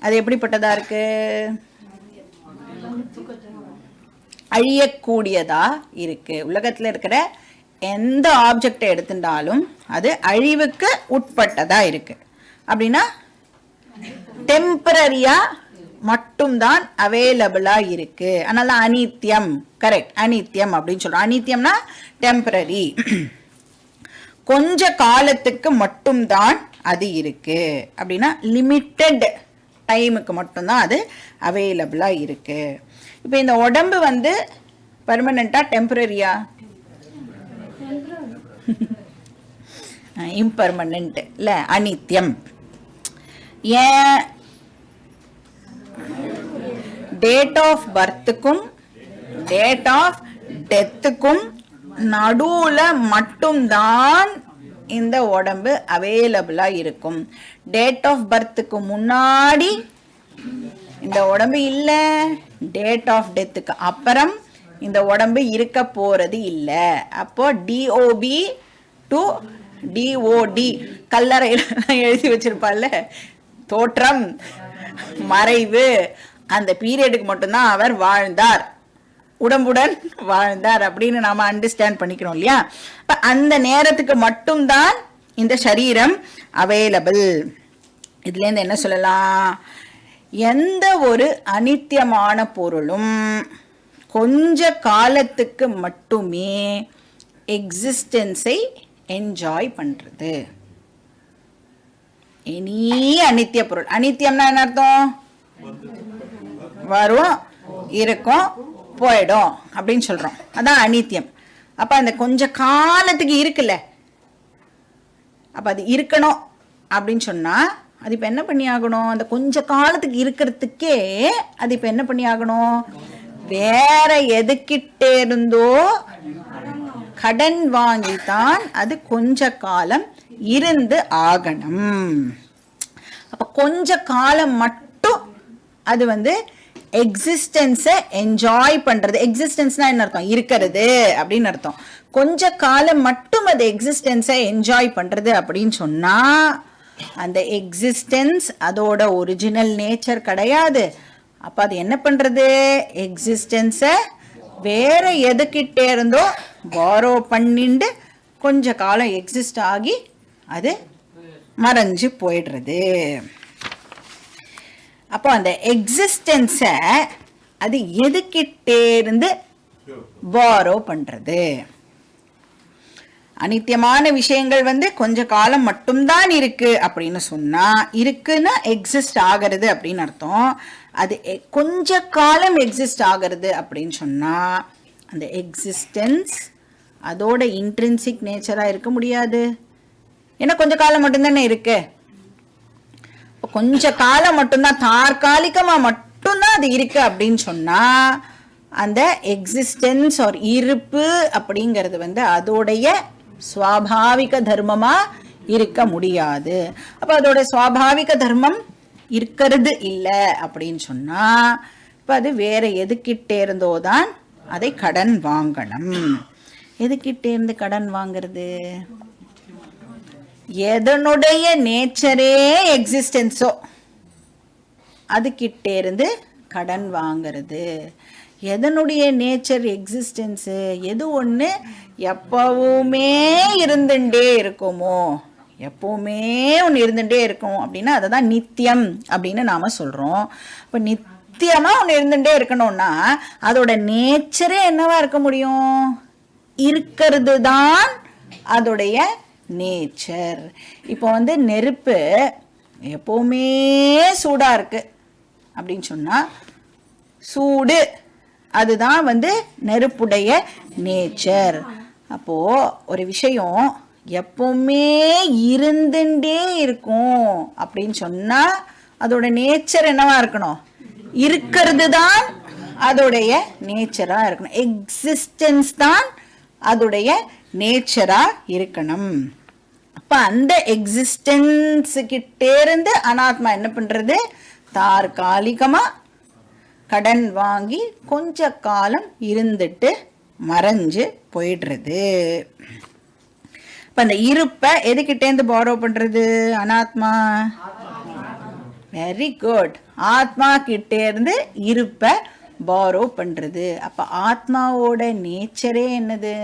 Speaker 1: அது எப்படிப்பட்டதா இருக்கு? அழியக்கூடியதா இருக்கு. உலகத்துல இருக்கிற எந்த ஆப்ஜெக்டை எடுத்துட்டாலும் அது அழிவுக்கு உட்பட்டதா இருக்கு. அப்படின்னா டெம்பரரியா மட்டும்தான் அவைலபிளா இருக்கு. அதனால அனித்தியம். கரெக்ட், அனித்தியம் அப்படின்னு சொல்றோம். அனித்தியம்னா டெம்பரரி, கொஞ்ச காலத்துக்கு மட்டும்தான் அது இருக்கு. அப்படின்னா லிமிட்டெட் டைமுக்கு மட்டும்தான் அது அவைலபிளா இருக்கு. இப்போ இந்த உடம்பு பர்மனண்டா டெம்பரரியா? இம்பர்மனன்ட் இல்ல, அனித்தியம். ஏன்? டேட் ஆஃப் பர்த்துக்கும் டேட் ஆஃப் டெத்துக்கும் நடுவுல மட்டும்தான் இந்த உடம்பு அவைலபிளா இருக்கும். டேட் ஆஃப் பர்த்துக்கு முன்னாடி இந்த உடம்பு இல்லை, டேட் ஆஃப் டெத்துக்கு அப்புறம் இந்த உடம்பு இருக்க போறது இல்லை. அப்போ டிஓபி டு டிஓடி கல்லறையில் எழுதி வச்சிருப்பாள்ல, தோற்றம் மறைவு, அந்த பீரியடுக்கு மட்டும்தான் அவர் வாழ்ந்தார், உடம்புடன் வாழ்ந்தார் அப்படின்னு நாம அண்டர்ஸ்டாண்ட் பண்ணிக்கிறோம் இல்லையா? அந்த நேரத்துக்கு மட்டும்தான் இந்த சரீரம் அவைலபிள். இதுல இருந்து என்ன சொல்லலாம்? எந்த ஒரு அனித்தியமான பொருளும் கொஞ்ச காலத்துக்கு மட்டுமே எக்ஸிஸ்டன்ஸை என்ஜாய் பண்றது. எனி அனித்திய பொருள், அனித்தியம்னா என்ன அர்த்தம்? வரும், இருக்கும், போயிடும் அப்படின்னு சொல்றோம். அதான் அனித்தியம். அப்ப அந்த கொஞ்ச காலத்துக்கு இருக்குல்ல, அப்ப அது இருக்கணும் அப்படின்னு சொன்னா அது இப்ப என்ன பண்ணி ஆகணும்? அந்த கொஞ்ச காலத்துக்கு இருக்கிறதுக்கே அது இப்ப என்ன பண்ணி ஆகணும்? வேற எதுக்கிட்டே இருந்தோ கடன் வாங்கித்தான் அது கொஞ்ச காலம் இருந்து ஆகணும். அப்ப கொஞ்ச காலம் மட்டும் அது எக்ஸிஸ்டன்ஸை என்ஜாய் பண்றது. எக்ஸிஸ்டன்ஸ்னா என்ன அர்த்தம்? இருக்கிறது அப்படின்னு அர்த்தம். கொஞ்ச காலம் மட்டும் அது எக்ஸிஸ்டன்ஸை என்ஜாய் பண்றது அப்படின்னு சொன்னா அந்த எக்ஸிஸ்டன்ஸ் அதோட ஒரிஜினல் நேச்சர் கிடையாது. அப்ப அது என்ன பண்றது? எக்ஸிஸ்டன்ஸை வேற எதுக்கிட்டே இருந்தோ பாரோ பண்ணிண்டு கொஞ்ச காலம் எக்ஸிஸ்ட் ஆகி அது மறைஞ்சு போயிடுறது. அப்போ அந்த எக்ஸிஸ்டன்ஸை அது எதுக்கிட்டே இருந்து பாரோ பண்றது. அனித்தியமான விஷயங்கள் கொஞ்ச காலம் மட்டும்தான் இருக்கு அப்படின்னு சொன்னா, இருக்குன்னா எக்ஸிஸ்ட் ஆகிறது அப்படின்னு அர்த்தம். அது கொஞ்ச காலம் எக்ஸிஸ்ட் ஆகிறது அப்படின்னு சொன்னா அந்த எக்ஸிஸ்டன்ஸ் அதோட இன்ட்ரின்சிக் நேச்சரா இருக்க முடியாது. ஏன்னா கொஞ்ச காலம் மட்டும்தானே இருக்கு. கொஞ்ச காலம் மட்டும்தான், தற்காலிகமா மட்டும்தான் அது இருக்கு அப்படின்னு சொன்னா அந்த எக்ஸிஸ்டன்ஸ் ஒரு இருப்பு அப்படிங்கிறது அதோடைய சுவாபாவிக தர்மமா இருக்க முடியாது. அப்ப அதோட சுவாபாவிக தர்மம் இருக்கிறது இல்லை அப்படின்னு சொன்னா இப்ப அது வேற எதுக்கிட்டே இருந்தோதான் அதை கடன் வாங்கணும். எதுக்கிட்டே இருந்து கடன் வாங்கிறது? எதனுடைய நேச்சரே எக்ஸிஸ்டன்ஸோ அதுக்கிட்டே இருந்து கடன் வாங்கிறது. எதனுடைய நேச்சர் எக்ஸிஸ்டன்ஸு? எது ஒன்று எப்பவுமே இருந்துட்டே இருக்குமோ, எப்பவுமே ஒன்று இருந்துட்டே இருக்கும் அப்படின்னா அதை தான் நித்தியம் அப்படின்னு நாம சொல்றோம். இப்போ நித்தியமா ஒன்று இருந்துட்டே இருக்கணும்னா அதோட நேச்சரே என்னவா இருக்க முடியும்? இருக்கிறது தான் அதோடைய நேச்சர். இப்போ நெருப்பு எப்பவுமே சூடா இருக்கு அப்படின்னு சொன்னா சூடு, அதுதான் வந்து நெருப்புடைய நேச்சர். அப்போ ஒரு விஷயம் எப்பவுமே இருந்துட்டே இருக்கும் அப்படின்னு சொன்னா அதோட நேச்சர் என்னவா இருக்கணும்? இருக்கிறது தான் அதோடைய நேச்சரா இருக்கணும். எக்ஸிஸ்டன்ஸ் தான் அதோடைய நேச்சரா இருக்கணும். அப்ப அந்த எக்ஸிஸ்டன்ஸ் கிட்டே இருந்து அனாத்மா என்ன பண்றது? தற்காலிகமா கடன் வாங்கி கொஞ்ச காலம் இருந்துட்டு மறைஞ்சு போயிடுறது. இப்ப அந்த இருப்பை எதுக்கிட்டேருந்து பாரோ பண்றது அனாத்மா? Very good. ஆத்மா கிட்டே இருந்து இருப்பை பாரோ பண்றது. அப்ப ஆத்மாவோட நேச்சரே என்னது?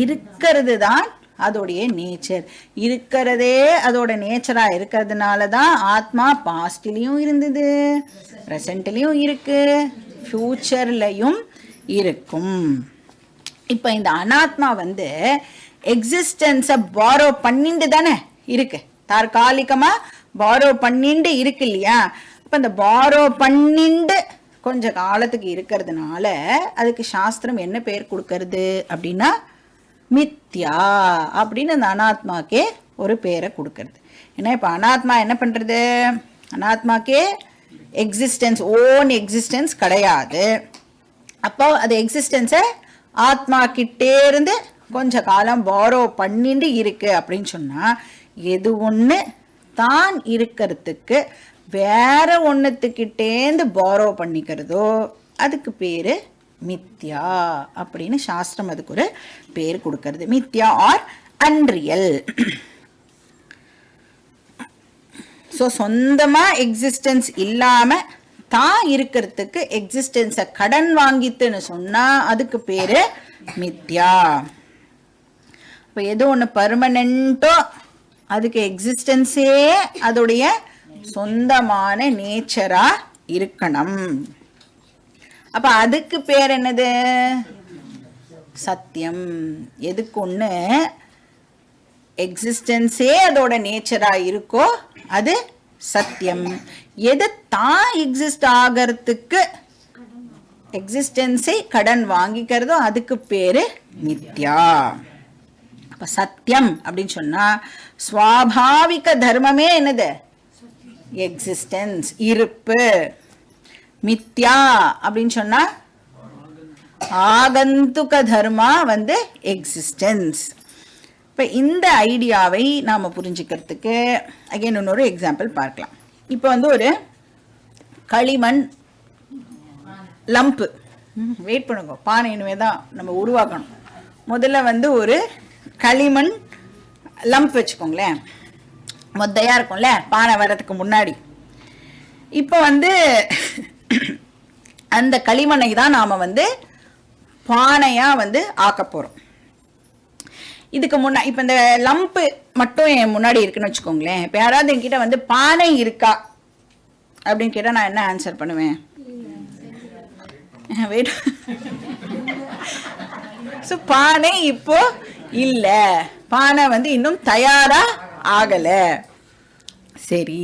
Speaker 1: இருக்கிறது தான் அதோடைய நேச்சர். இருக்கிறதே அதோட நேச்சரா இருக்கிறதுனால தான் ஆத்மா பாஸ்ட்லயும் இருந்தது, ப்ரெசண்ட்லயும் இருக்கு, ஃபியூச்சர்லயும் இருக்கும். இப்ப இந்த அனாத்மா வந்து எக்ஸிஸ்டன்ஸை பாரோ பண்ணிட்டு தானே இருக்கு, தற்காலிகமா பாரோ பண்ணிட்டு இருக்கு இல்லையா? அப்ப இந்த பாரோ பண்ணிட்டு கொஞ்ச காலத்துக்கு இருக்கிறதுனால அதுக்கு சாஸ்திரம் என்ன பேர் கொடுக்கறது அப்படின்னா மித்யா அப்படின்னு அந்த அனாத்மாக்கே ஒரு பேரை கொடுக்கறது. ஏன்னா இப்போ அனாத்மா என்ன பண்றது? அனாத்மாக்கே எக்ஸிஸ்டன்ஸ், ஓன் எக்ஸிஸ்டன்ஸ் கிடையாது. அப்போ அது எக்ஸிஸ்டன்ஸை ஆத்மா கிட்டே இருந்து கொஞ்ச காலம் பாரோ பண்ணிட்டு இருக்கு அப்படின்னு சொன்னா எது ஒன்று தான் இருக்கிறதுக்கு வேற ஒன்றுத்துக்கிட்டேந்து பாரோ பண்ணிக்கிறதோ அதுக்கு பேரு மித்யா அப்படின்னு சாஸ்திரம் அதுக்கு ஒரு பேர் கொடுக்கிறது. மித்யா ஆர் அன்ரியல். ஸோ சொந்தமா எக்ஸிஸ்டன்ஸ் இல்லாம தான் இருக்கிறதுக்கு எக்ஸிஸ்டன்ஸை கடன் வாங்கித்துன்னு சொன்னா அதுக்கு பேரு மித்யா. இப்போ எது ஒன்று பர்மனெண்டோ அதுக்கு எக்ஸிஸ்டன்ஸே அதோடைய சொந்தமான நேச்சரா இருக்கணும். அப்ப அதுக்கு பேர் என்னது? சத்தியம். எதுக்கு ஒன்று எக்ஸிஸ்டன்ஸே அதோட நேச்சரா இருக்கோ அது சத்தியம். எது தான் எக்ஸிஸ்ட் ஆகிறதுக்கு எக்ஸிஸ்டன்ஸை கடன் வாங்கிக்கிறதோ அதுக்கு பேரு மித்யா. அப்ப சத்தியம் அப்படின்னு சொன்னா ஸ்வாபாவிக தர்மமே என்னது? எக்ஸிஸ்டன்ஸ், இருப்பு. மித்யா அப்படின்னு சொன்னா ஆகந்துக தர்மா வந்து எக்ஸிஸ்டன்ஸ். இப்போ இந்த ஐடியாவை நாம் புரிஞ்சுக்கிறதுக்கு அகைன் இன்னொரு எக்ஸாம்பிள் பார்க்கலாம். இப்போ வந்து ஒரு களிமண் லம்ப்பு, வெயிட் பண்ணுங்க, பானை இனிமே தான் நம்ம உருவாக்கணும். முதல்ல வந்து ஒரு களிமண் லம்ப் வச்சுக்கோங்களேன், மொத்தையாக இருக்கும்ல பானை வர்றதுக்கு முன்னாடி. இப்போ வந்து அந்த களிமண்ணை தான் நாம் வந்து பானையாக வந்து ஆக்க போகிறோம். இதுக்கு முன்னா இப்போ இந்த லம்ப்பு மட்டும் என் முன்னாடி இருக்குன்னு வச்சுக்கோங்களேன். இப்போ யாராவது என்கிட்ட வந்து பானை இருக்கா அப்படின்னு கேட்டால் நான் என்ன ஆன்சர் பண்ணுவேன்? வெயிட். ஸோ பானை இப்போ இல்லை, பானை வந்து இன்னும் தயாரா ஆகலை. சரி,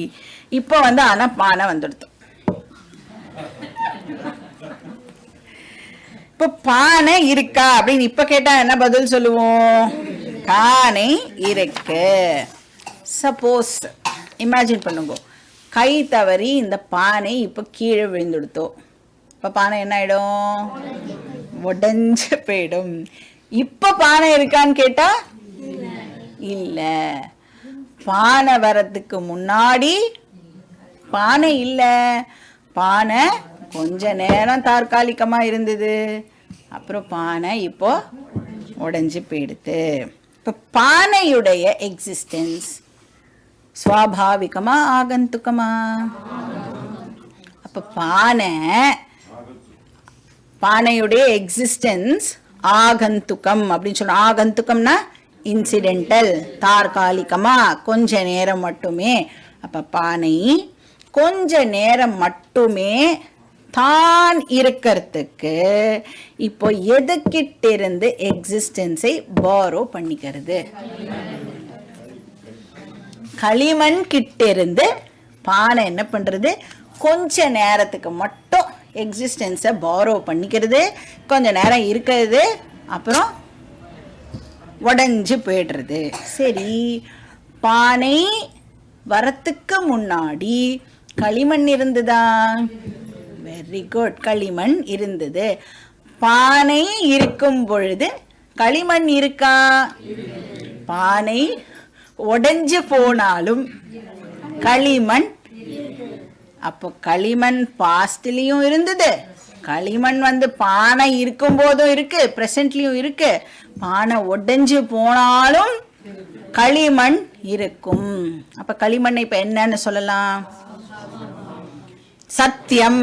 Speaker 1: இப்போ வந்து ஆனால் பானை வந்துடுது. இப்போ பானை இருக்கா அப்படின்னு இப்ப கேட்டா என்ன பதில் சொல்லுவோம்? பானை இருக்கு. சப்போஸ் இமேஜின் பண்ணுங்க, கை தவறி இந்த பானை இப்ப கீழே விழுந்துடுத்தோ, இப்ப பானை என்ன ஆயிடும்? உடைஞ்சு போயிடும். இப்ப பானை இருக்கான்னு கேட்டா இல்ல. பானை வர்றதுக்கு முன்னாடி பானை இல்ல, பானை கொஞ்ச நேரம் தற்காலிகமா இருந்தது, அப்புறம் பானை இப்போ உடைஞ்சு போயிடுது. இப்ப பானையுடைய எக்ஸிஸ்டன்ஸ் ஸ்வாபாவிகமா ஆகந்துக்கமா? அப்ப பானையுடைய எக்ஸிஸ்டன்ஸ் ஆகந்துக்கம் அப்படின்னு சொன்னா, ஆகந்துக்கம்னா இன்சிடென்டல், தற்காலிகமா கொஞ்ச நேரம் மட்டுமே. அப்ப பானை கொஞ்ச நேரம் மட்டுமே தான் இருக்கிறதுக்கு இப்போ எதுக்கிட்ட இருந்து எக்ஸிஸ்டன்ஸை பாரோ பண்ணிக்கிறது? களிமண் கிட்ட இருந்து பானை என்ன பண்றது? கொஞ்ச நேரத்துக்கு மட்டும் எக்ஸிஸ்டன்ஸை பாரோ பண்ணிக்கிறது, கொஞ்ச நேரம் இருக்கிறது, அப்புறம் உடஞ்சி போய்டுறது. சரி, பானை வரத்துக்கு முன்னாடி களிமண் இருந்ததா? வெரி குட், களிமண் இருந்தது. பானை இருக்கும் பொழுது களிமண் இருக்கா? பானை உடைஞ்சு போனாலும் களிமண், அப்போ களிமண் பாஸ்ட்லயும் இருந்தது, களிமண் பானை இருக்கும் போதும் இருக்கு, பிரசன்ட்லயும் இருக்கு. பானை உடைஞ்சு போனாலும் களிமண் இருக்கும். அப்ப களிமண் இப்ப என்னன்னு சொல்லலாம்? சத்தியம்.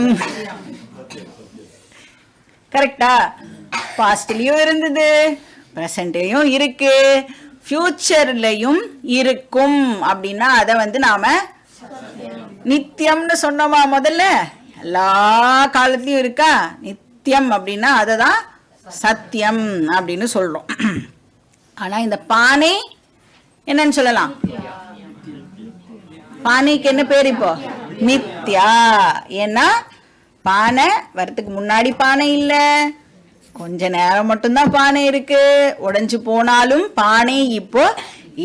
Speaker 1: கரெக்டா? பாஸ்ட்லயும் இருந்தது, பிரசன்ட்லயும் இருக்கு, ஃபியூச்சர்லயும் இருக்கும். அப்படின்னா அதை நாம நித்தியம்னு சொன்னோமா? முதல்ல எல்லா காலத்திலயும் இருக்கா நித்தியம், அப்படின்னா அதை தான் சத்தியம் அப்படின்னு சொல்றோம். ஆனா இந்த பானை என்னன்னு சொல்லலாம்? பானைக்கு என்ன பேர் இப்போ? மித்யா. ஏன்னா பானை வரத்துக்கு முன்னாடி பானை இல்ல, கொஞ்ச நேரம் மட்டும்தான் பானை இருக்கு, உடைஞ்சு போனாலும் பானை இப்போ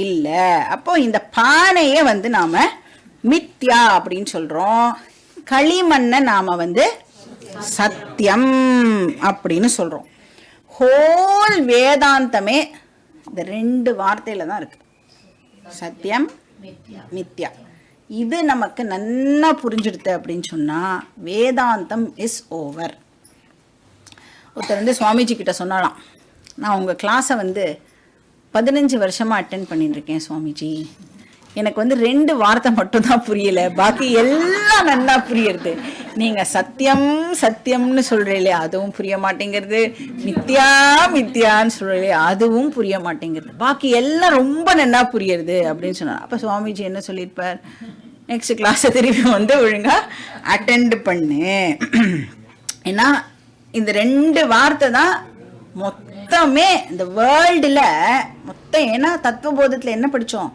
Speaker 1: இல்ல. அப்போ இந்த பானையை நாம மித்யா அப்படின்னு சொல்றோம். களிமண்ணை நாம சத்தியம் அப்படின்னு சொல்றோம். ஹோல் வேதாந்தமே இந்த ரெண்டு வார்த்தையில தான் இருக்கு, சத்தியம் மித்யா. இது நமக்கு நல்லா புரிஞ்சுடுது அப்படின்னு சொன்னா வேதாந்தம் இஸ் ஓவர். ஒருத்தர் சுவாமிஜி கிட்ட சொன்னாலாம், நான் உங்கள் கிளாஸை 15 வருஷமாக அட்டென்ட் பண்ணிட்டு இருக்கேன் சுவாமிஜி, எனக்கு 2 வார்த்தை மட்டும்தான் புரியல, பாக்கி எல்லாம் நல்லா புரியுறது. நீங்கள் சத்தியம் சத்தியம்னு சொல்கிறீங்களே அதுவும் புரிய மாட்டேங்கிறது, மித்யா மித்யான்னு சொல்கிறீங்களே அதுவும் புரிய மாட்டேங்கிறது, பாக்கி எல்லாம் ரொம்ப நல்லா புரியுறது அப்படின்னு சொன்னார். அப்போ சுவாமிஜி என்ன சொல்லியிருப்பார்? நெக்ஸ்ட் கிளாஸை திருப்பி ஒழுங்கா அட்டெண்ட் பண்ணு. ஏன்னா இந்த 2 வார்த்தை தான் மொத்தமே இந்த வேர்ல்டுல மொத்தம். ஏன்னா தத்துவபோதத்துல என்ன படிச்சோம்?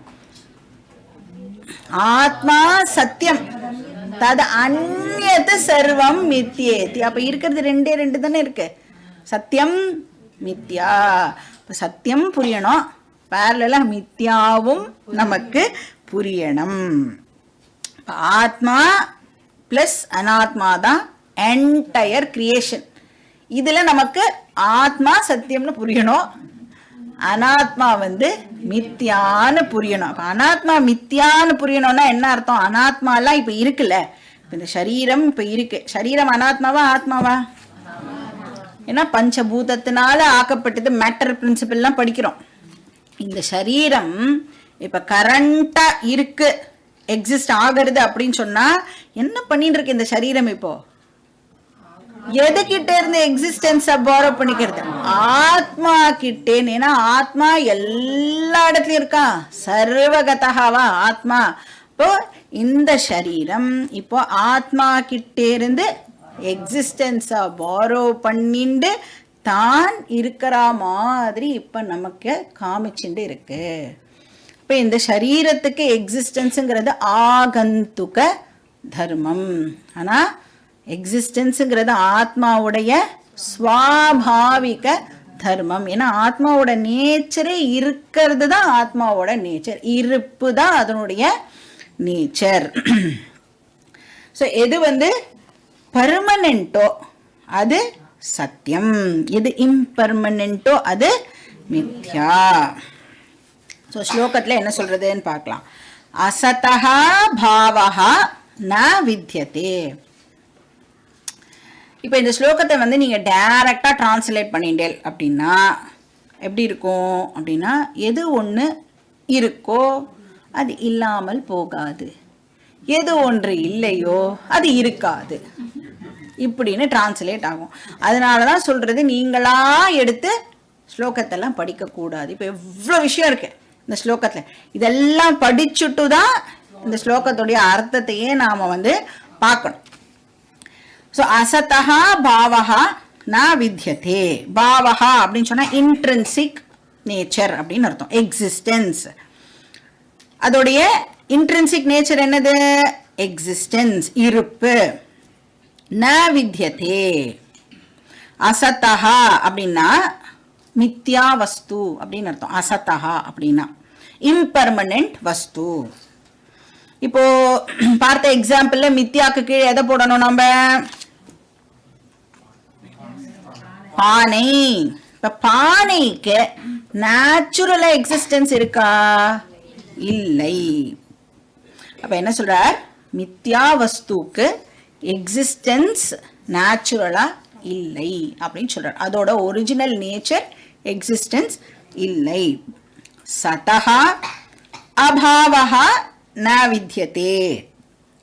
Speaker 1: ஆத்மா சத்தியம் தது அந்நியது சர்வம் மித்யேதி. அப்ப இருக்கிறது 2 தானே இருக்கு, சத்தியம் மித்யா. சத்தியம் புரியணும், பேரலா மித்யாவும் நமக்கு புரியணும். ஆத்மா பிளஸ் அனாத்மா தான் என்டையர் கிரியேஷன். இதுல நமக்கு ஆத்மா சத்தியம்னு புரியணும், அனாத்மா மித்யான்னு புரியணும். அப்ப அனாத்மா மித்யான்னு புரியணும்னா என்ன அர்த்தம்? அனாத்மா எல்லாம் இப்ப இருக்குல்ல, இந்த சரீரம் இப்ப இருக்கு, சரீரம் அனாத்மாவா ஆத்மாவா? ஏன்னா பஞ்சபூதத்தினால ஆக்கப்பட்டது, மேட்டர் பிரின்சிபல்லாம் படிக்கிறோம். இந்த சரீரம் இப்ப கரண்டா இருக்கு, எக்ஸிஸ்ட் ஆகிறது அப்படின்னு சொன்னா என்ன பண்ணிட்டு இருக்கு இந்த சரீரம்? இப்போ எதுகிட்ட இருந்து எக்ஸிஸ்டன்ஸ பாரோ பண்ணிக்கிறது? ஆத்மா கிட்டே. ஏன்னா ஆத்மா எல்லா இடத்துலயும் இருக்கா, சர்வகதகாவா ஆத்மா. இப்போ இந்த சரீரம் இப்போ ஆத்மா கிட்டே இருந்து எக்ஸிஸ்டன்ஸ பாரோ பண்ணிண்டு தான் இருக்கிற மாதிரி இப்ப நமக்கு காமிச்சுட்டு இருக்கு. இப்ப இந்த சரீரத்துக்கு எக்ஸிஸ்டன்ஸுங்கிறது ஆகந்துக தர்மம். ஆனா எக்ஸிஸ்டன்ஸுங்கிறது ஆத்மாவுடைய ஸ்வாபாவிக தர்மம். ஏன்னா ஆத்மாவோட நேச்சரே இருக்கிறது தான், ஆத்மாவோட நேச்சர் இருப்பு தான் அதனுடைய நேச்சர். ஸோ எது பர்மனென்ட்டோ அது சத்தியம், எது இம்பர்மனென்ட்டோ அது மித்யா. ஸோ ஸ்லோகத்தில் என்ன சொல்றதுன்னு பார்க்கலாம். அசதஹா பாவஹா ந வித்யதே. இப்போ இந்த ஸ்லோகத்தை நீங்கள் டைரக்டாக டிரான்ஸ்லேட் பண்ணிட்டேன் அப்படின்னா எப்படி இருக்கும் அப்படின்னா, எது ஒன்று இருக்கோ அது இல்லாமல் போகாது, எது ஒன்று இல்லையோ அது இருக்காது, இப்படின்னு டிரான்ஸ்லேட் ஆகும். அதனால தான் சொல்கிறது நீங்களா எடுத்து ஸ்லோகத்தெல்லாம் படிக்கக்கூடாது. இப்போ எவ்வளோ விஷயம் இருக்கு இந்த ஸ்லோகத்தில், இதெல்லாம் படிச்சுட்டு தான் இந்த ஸ்லோகத்துடைய அர்த்தத்தையே நாம் பார்க்கணும். ஸோ அசதஹா பாவஹா ந வித்யதே. பாவஹா அப்படின்னு சொன்னால் இன்ட்ரின்சிக் நேச்சர் அப்படின்னு அர்த்தம், எக்ஸிஸ்டன்ஸ். அதோடைய இன்ட்ரின்சிக் நேச்சர் என்னது? எக்ஸிஸ்டன்ஸ், இருப்பு. ந வித்யதே. அசதஹா அப்படின்னா மித்யா வஸ்து அப்படின்னு அர்த்தம். அசதஹா அப்படின்னா இம்பர்மனன்ட் வஸ்து. இப்போ பார்த்த எக்ஸாம்பிள்ல மித்யாக்கு கீழே எதை போடணும் நம்ம? பானை. இப்ப பானைக்கு நேச்சுரலா எக்ஸிஸ்டன்ஸ் இருக்கா? இல்லை. அப்ப என்ன சொல்றார்? மித்யா வஸ்துக்கு எக்ஸிஸ்டன்ஸ் நேச்சுரலா இல்லை அப்படின்னு சொல்றார். அதோட ஒரிஜினல் நேச்சர் எக்ஸிஸ்டன்ஸ் இல்லை. சதஹா அபாவஹா ந வித்யதே.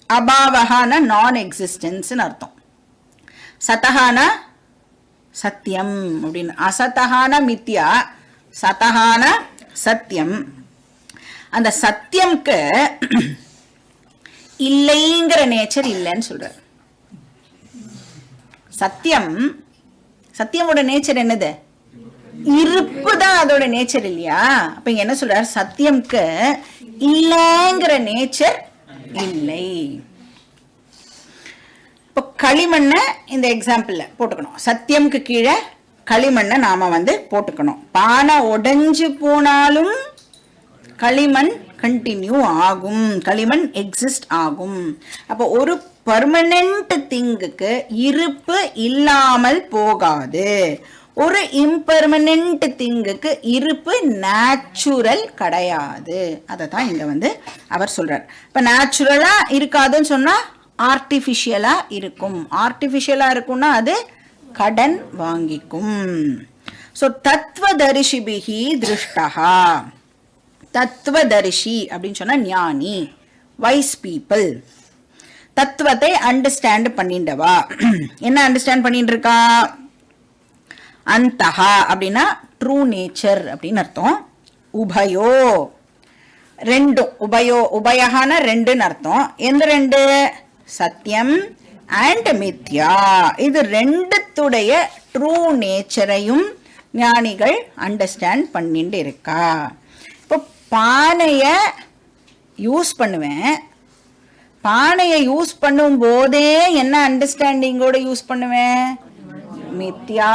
Speaker 1: அபாவஹான நான் எக்ஸிஸ்டன்ஸ் அர்த்தம். சதஹான சத்தியம் அப்படின்னு. அசதஹான மித்யா, சதஹான சத்தியம். அந்த சத்தியம்க்கு இல்லைங்கிற நேச்சர் இல்லைன்னு சொல்றார். சத்தியம், சத்தியமோட நேச்சர் என்னது? இருப்பு தான் அதோட நேச்சர் இல்லையா? அப்ப இங்க என்ன சொல்றார்? சத்தியம்க்கு இல்லைங்கிற நேச்சர் இல்லை. இப்போ களிமண்ணை இந்த எக்ஸாம்பிள்ல போட்டுக்கணும். சத்தியம்க்கு கீழே களிமண்ணை நாம போட்டுக்கணும். பானை உடைஞ்சு போனாலும் களிமண் கண்டினியூ ஆகும், களிமண் எக்ஸிஸ்ட் ஆகும். அப்போ ஒரு பர்மனன்ட் திங்குக்கு இருப்பு இல்லாமல் போகாது. ஒரு இம்பர்மனன்ட் திங்குக்கு இருப்பு நேச்சுரல் கிடையாது. அதை தான் இங்க அவர் சொல்றார். இப்ப நேச்சுரலா இருக்காதுன்னு சொன்னா ஆர்டிபிஷியலா இருக்கும். ஆர்டிபிஷியலா இருக்கும்னா அது கடன் வாங்கிக்கும். ஸோ தத்துவதரிசிபிகி திருஷ்டஹா. தத்துவதரிசி அப்படின்னு சொன்னா ஞானி, வைஸ் பீப்புள். தத்துவத்தை அண்டர்ஸ்டாண்ட் பண்ணிண்டவா. என்ன அண்டர்ஸ்டாண்ட் பண்ணிட்டு இருக்கா? அந்தஹா அப்படின்னா ட்ரூ நேச்சர் அப்படின்னு அர்த்தம். உபயோ ரெண்டும். உபயோ உபயஹான ரெண்டுன்னு அர்த்தம். எந்த ரெண்டு? சத்தியம் அண்ட் மித்யா. இது ரெண்டுத்துடைய ட்ரூ நேச்சரையும் ஞானிகள் அண்டர்ஸ்டாண்ட் பண்ணிட்டு இருக்கா. இப்போ பானைய யூஸ் பண்ணுவேன். பானையை யூஸ் பண்ணும் போதே என்ன அண்டர்ஸ்டாண்டிங்கோட யூஸ் பண்ணுவேன்? மித்யா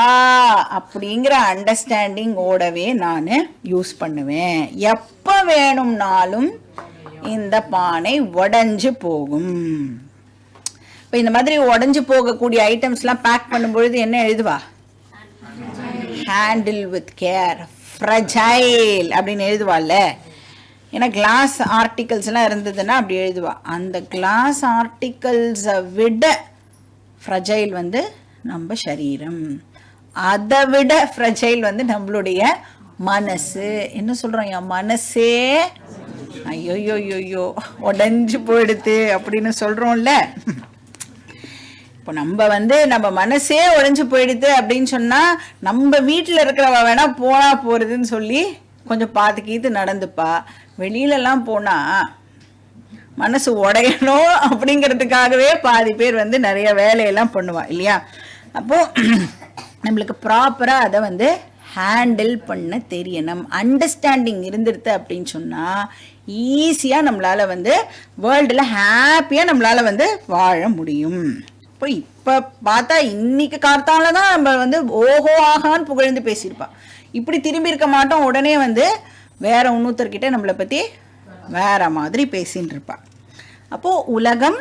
Speaker 1: அப்படிங்கிற அண்டர்ஸ்டாண்டிங்கோடவே நான் யூஸ் பண்ணுவேன். எப்ப வேணும்னாலும் இந்த பானை உடைஞ்சு போகும். இப்போ இந்த மாதிரி உடைஞ்சு போகக்கூடிய ஐட்டம்ஸ்லாம் பேக் பண்ணும்பொழுது என்ன எழுதுவா? ஹேண்டில் வித் கேர், ஃப்ரஜைல் அப்படின்னு எழுதுவாள்ல. ஏன்னா கிளாஸ் ஆர்டிகல்ஸ் எல்லாம் இருந்ததுன்னா அப்படி எழுதுவா. அந்த கிளாஸ் ஆர்டிகல்ஸை விட ஃப்ரஜைல் நம்ம சரீரம். அதை விட ஃப்ரஜைல் நம்மளுடைய மனசு. என்ன சொல்றோம்? என் மனசே ஐயோயோயோயோ உடைஞ்சு போயிடுது அப்படின்னு சொல்றோம்ல. இப்போ நம்ம மனசே உடைஞ்சு போயிடுது அப்படின்னு சொன்னா நம்ம வீட்டில் இருக்கிறவ வேணா போனா போறதுன்னு சொல்லி கொஞ்சம் பார்த்து கீத்து நடந்துப்பா. வெளியிலலாம் போனா மனசு உடையணும் அப்படிங்கிறதுக்காகவே பாதி பேர் நிறைய வேலையெல்லாம் பண்ணுவா இல்லையா? அப்போ நம்மளுக்கு ப்ராப்பரா அதை ஹேண்டில் பண்ண தெரியணும். அண்டர்ஸ்டாண்டிங் இருந்துருது அப்படின்னு சொன்னா ஈஸியா நம்மளால வேர்ல்டுல ஹாப்பியா நம்மளால வாழ முடியும். இப்போ இப்ப பார்த்தா இன்னைக்கு கார்த்தால தான் நம்ம ஓஹோ ஆகான்னு புகழ்ந்து பேசியிருப்பா. இப்படி திரும்பி இருக்க மாட்டோம். உடனே வேற இன்னொருத்தர்கிட்ட நம்மளை பத்தி வேற மாதிரி பேசின்னு இருப்பா. அப்போ உலகம்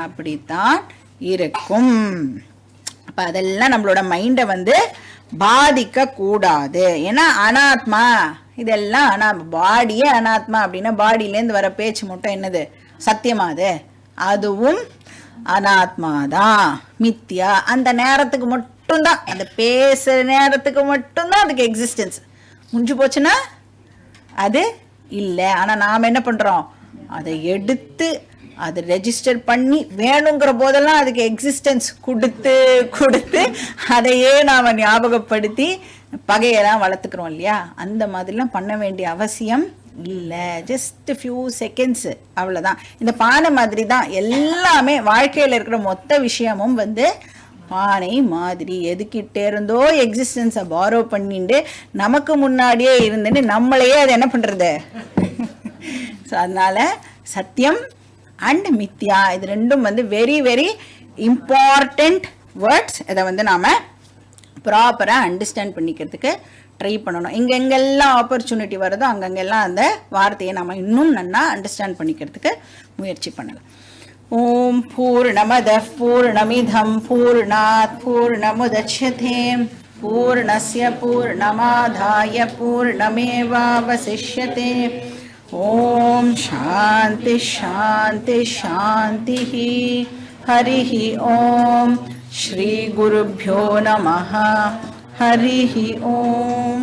Speaker 1: அப்படித்தான் இருக்கும். அப்ப அதெல்லாம் நம்மளோட மைண்டை பாதிக்க கூடாது. ஏன்னா அனாத்மா இதெல்லாம் பாடியே அனாத்மா அப்படின்னா பாடியிலேருந்து வர பேச்சு மட்டும் என்னது? சத்தியமா? அதுவும் அனாத்மாதான், மித்யா. அந்த நேரத்துக்கு மட்டும்தான், அந்த பேசுற நேரத்துக்கு மட்டும்தான் அதுக்கு எக்ஸிஸ்டன்ஸ். முடிஞ்சு போச்சுன்னா அது இல்லை. ஆனா நாம என்ன பண்றோம்? அதை எடுத்து அதை ரெஜிஸ்டர் பண்ணி வேணுங்கிற போதெல்லாம் அதுக்கு எக்ஸிஸ்டன்ஸ் கொடுத்து கொடுத்து அதையே நாம ஞாபகப்படுத்தி பகையெல்லாம் வளர்த்துக்கிறோம் இல்லையா? அந்த மாதிரிலாம் பண்ண வேண்டிய அவசியம் இல்லை. ஜஸ்ட் ஃபியூ செகண்ட்ஸ் அவ்வளோதான். இந்த பானை மாதிரி தான் எல்லாமே வாழ்க்கையில் இருக்கிற மொத்த விஷயமும் பானை மாதிரி எதுக்கிட்டே இருந்தோ எக்ஸிஸ்டன்ஸை பாரோ பண்ணிட்டு நமக்கு முன்னாடியே இருந்துட்டு நம்மளையே அது என்ன பண்றது? ஸோ அதனால சத்தியம் அண்ட் மித்யா இது ரெண்டும் வெரி வெரி இம்பார்ட்டண்ட் வேர்ட்ஸ் இதை வந்து நாம் ப்ராப்பராக அண்டர்ஸ்டாண்ட் பண்ணிக்கிறதுக்கு ட்ரை பண்ணணும். எங்கெங்கெல்லாம் ஆப்பர்ச்சுனிட்டி வருதோ அங்கங்கெல்லாம் அந்த வார்த்தையை நம்ம இன்னும் நல்லா அண்டர்ஸ்டாண்ட் பண்ணிக்கிறதுக்கு முயற்சி பண்ணலாம். ஓம் பூர்ணமதః பூர்ணமிதம் பூர்ணாத் பூர்ணமுதச்யதே பூர்ணஸ்ய பூர்ணமாதாய பூர்ணமேவாவசிஷ்யதே. ஓம் சாந்தி சாந்தி சாந்தி. हरिः ओम श्री गुरुभ्यो नमः. हरिः ओम.